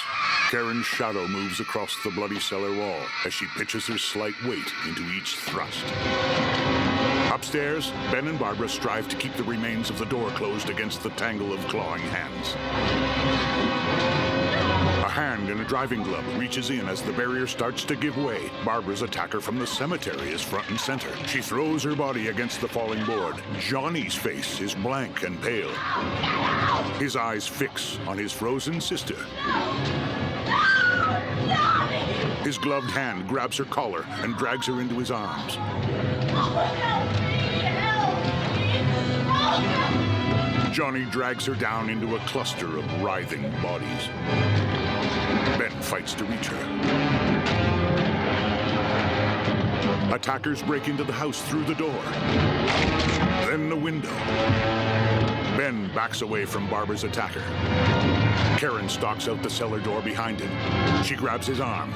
A: Karen's shadow moves across the bloody cellar wall as she pitches her slight weight into each thrust. Upstairs, Ben and Barbara strive to keep the remains of the door closed against the tangle of clawing hands. A hand in a driving glove reaches in as the barrier starts to give way. Barbara's attacker from the cemetery is front and center. She throws her body against the falling board. Johnny's face is blank and pale. His eyes fix on his frozen sister. His gloved hand grabs her collar and drags her into his arms. Johnny drags her down into a cluster of writhing bodies. Ben fights to reach her. Attackers break into the house through the door, then the window. Ben backs away from Barbara's attacker. Karen stalks out the cellar door behind him. She grabs his arm,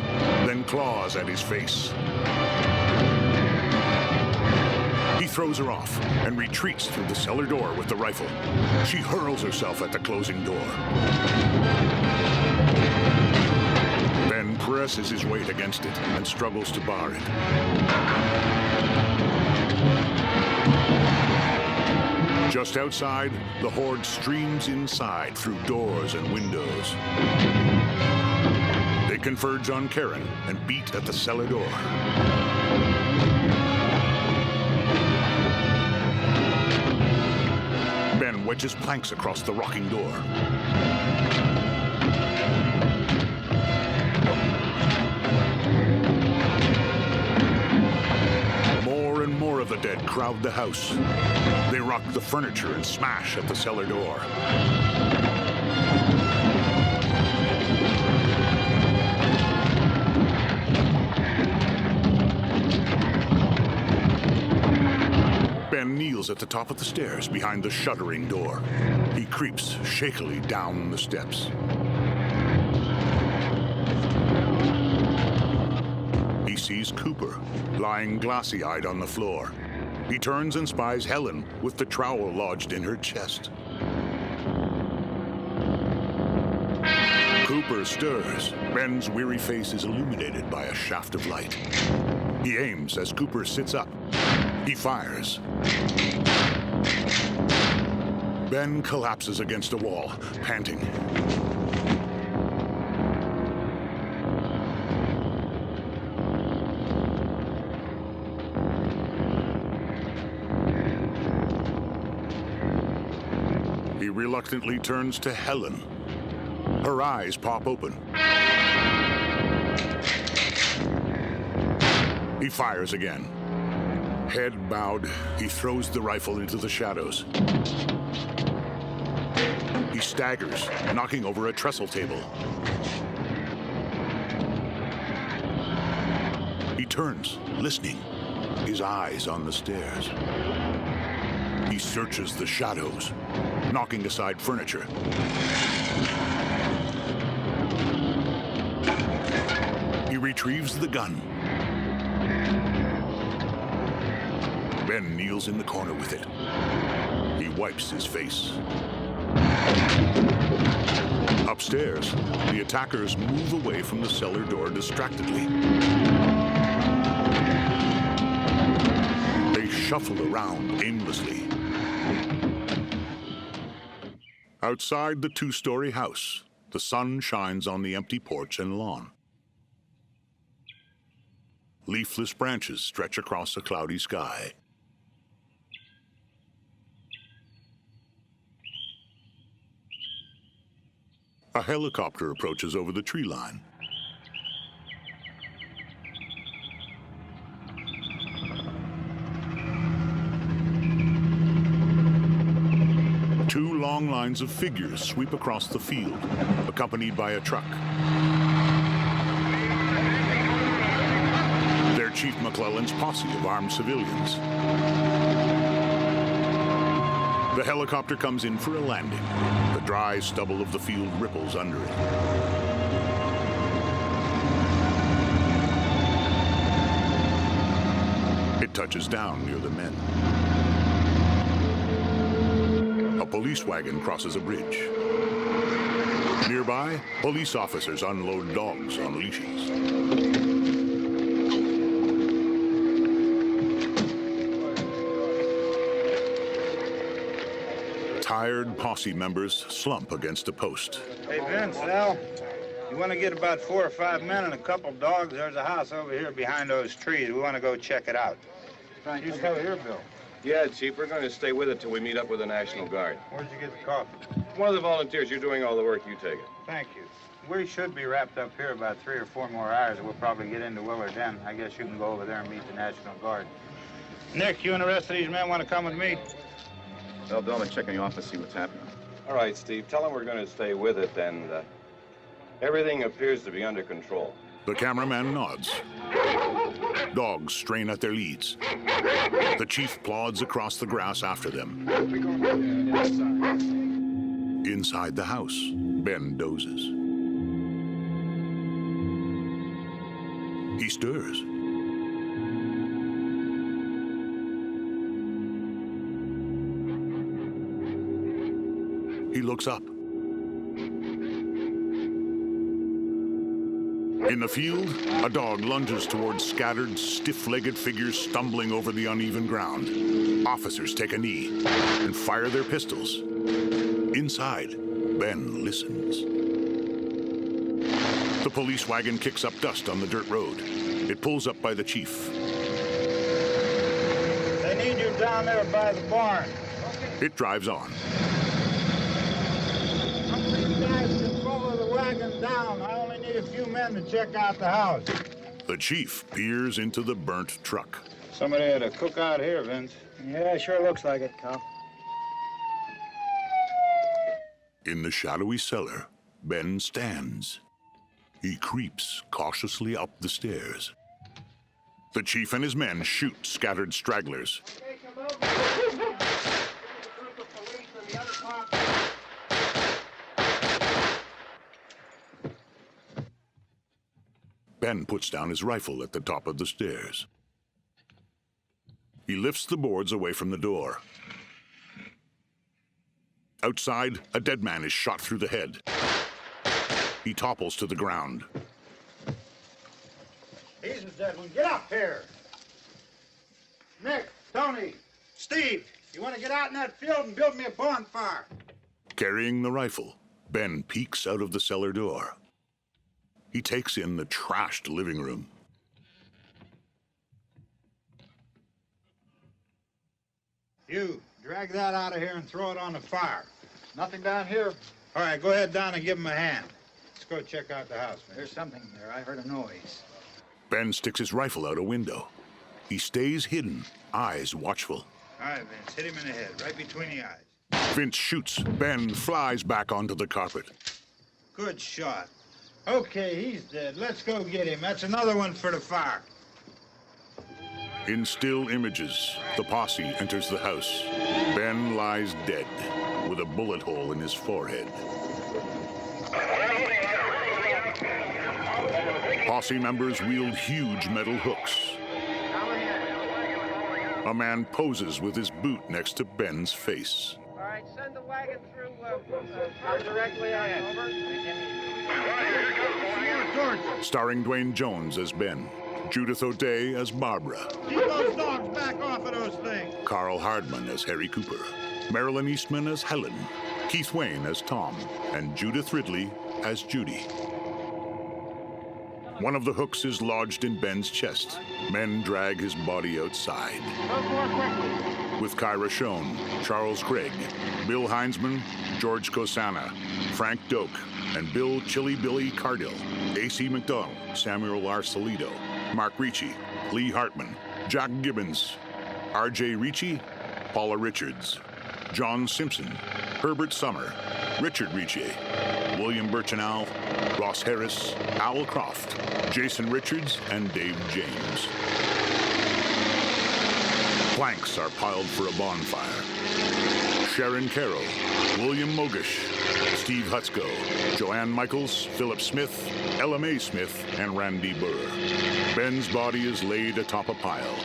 A: then claws at his face. He throws her off and retreats through the cellar door with the rifle. She hurls herself at the closing door. Ben presses his weight against it and struggles to bar it. Just outside, the horde streams inside through doors and windows. They converge on Karen and beat at the cellar door. Ben wedges planks across the rocking door. More and more of the dead crowd the house. They rock the furniture and smash at the cellar door. Ben kneels at the top of the stairs behind the shuddering door. He creeps shakily down the steps. He sees Cooper, lying glassy-eyed on the floor. He turns and spies Helen with the trowel lodged in her chest. Cooper stirs. Ben's weary face is illuminated by a shaft of light. He aims as Cooper sits up. He fires. Ben collapses against a wall, panting. He reluctantly turns to Helen. Her eyes pop open. He fires again. Head bowed, he throws the rifle into the shadows. He staggers, knocking over a trestle table. He turns, listening, his eyes on the stairs. He searches the shadows, knocking aside furniture. He retrieves the gun. Ben kneels in the corner with it. He wipes his face. Upstairs, the attackers move away from the cellar door distractedly. They shuffle around aimlessly. Outside the two-story house, the sun shines on the empty porch and lawn. Leafless branches stretch across a cloudy sky. A helicopter approaches over the tree line. Two long long lines of figures sweep across the field, accompanied by a truck. They're Chief McClellan's posse of armed civilians. The helicopter comes in for a landing. The dry stubble of the field ripples under it. It touches down near the men. A police wagon crosses a bridge. Nearby, police officers unload dogs on leashes. Tired posse members slump against a post.
Q: Hey, Vince, Al, you want to get about 4 or 5 men and a couple dogs? There's a house over here behind those trees. We want to go check it out. You still here, Bill?
R: Yeah, Chief, we're going to stay with it till we meet up with the National Guard.
Q: Where'd you get the coffee?
R: One of the volunteers. You're doing all the work. You take it.
Q: Thank you. We should be wrapped up here about 3 or 4 more hours. We'll probably get into Willard then. I guess you can go over there and meet the National Guard. Nick, you and the rest of these men want to come with me?
M: Well, Bill, I'm checking the office, see what's happening.
R: All right, Steve. Tell them we're going to stay with it, and everything appears to be under control.
A: The cameraman nods. Dogs strain at their leads. The chief plods across the grass after them. Inside the house, Ben dozes. He stirs. He looks up. In the field, a dog lunges towards scattered, stiff-legged figures stumbling over the uneven ground. Officers take a knee and fire their pistols. Inside, Ben listens. The police wagon kicks up dust on the dirt road. It pulls up by the chief.
Q: They need you down there by the barn.
A: It drives on.
Q: Follow the wagon down. I only need a few men to check out the house.
A: The chief peers into the burnt truck.
Q: Somebody had a cookout here, Vince.
J: Yeah, sure looks like it, Cal.
A: In the shadowy cellar, Ben stands. He creeps cautiously up the stairs. The chief and his men shoot scattered stragglers. Ben puts down his rifle at the top of the stairs. He lifts the boards away from the door. Outside, a dead man is shot through the head. He topples to the ground.
Q: He's a dead one. Get up here. Nick, Tony, Steve, you want to get out in that field and build me a bonfire?
A: Carrying the rifle, Ben peeks out of the cellar door. He takes in the trashed living room.
Q: You, drag that out of here and throw it on the fire.
J: Nothing down here.
Q: All right, go ahead down and give him a hand. Let's go check out the house, man.
J: There's something there. I heard a noise.
A: Ben sticks his rifle out a window. He stays hidden, eyes watchful.
Q: All right, Vince, hit him in the head, right between the eyes.
A: Vince shoots. Ben flies back onto the carpet.
Q: Good shot. Okay, he's dead. Let's go get him. That's another one for the fire.
A: In still images, the posse enters the house. Ben lies dead, with a bullet hole in his forehead. Posse members wield huge metal hooks. A man poses with his boot next to Ben's face.
P: All right, send the wagon through directly on over.
A: Starring Dwayne Jones as Ben, Judith O'Day as Barbara,
Q: Keep those dogs back off of those things.
A: Carl Hardman as Harry Cooper, Marilyn Eastman as Helen, Keith Wayne as Tom, and Judith Ridley as Judy. One of the hooks is lodged in Ben's chest. Men drag his body outside. With Kyra Schoen, Charles Craig, Bill Heinzman, George Kosana, Frank Doak, and Bill Chili Billy Cardill, A.C. McDonald, Samuel R. Salido, Mark Ricci, Lee Hartman, Jack Gibbons, R.J. Ricci, Paula Richards, John Simpson, Herbert Summer, Richard Ricci, William Birchinal, Ross Harris, Al Croft, Jason Richards, and Dave James. Planks are piled for a bonfire. Sharon Carroll, William Mogish, Steve Hutzko, Joanne Michaels, Philip Smith, Ella Mae Smith, and Randy Burr. Ben's body is laid atop a pile.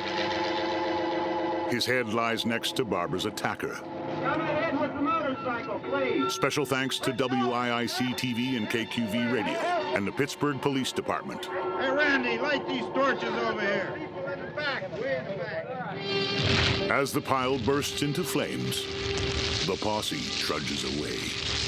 A: His head lies next to Barbara's attacker.
S: Come ahead with the motorcycle, please.
A: Special thanks to WIIC TV and KQV Radio and the Pittsburgh Police Department.
S: Hey, Randy, light these torches over here. People in the back, way in the back.
A: As the pile bursts into flames, the posse trudges away.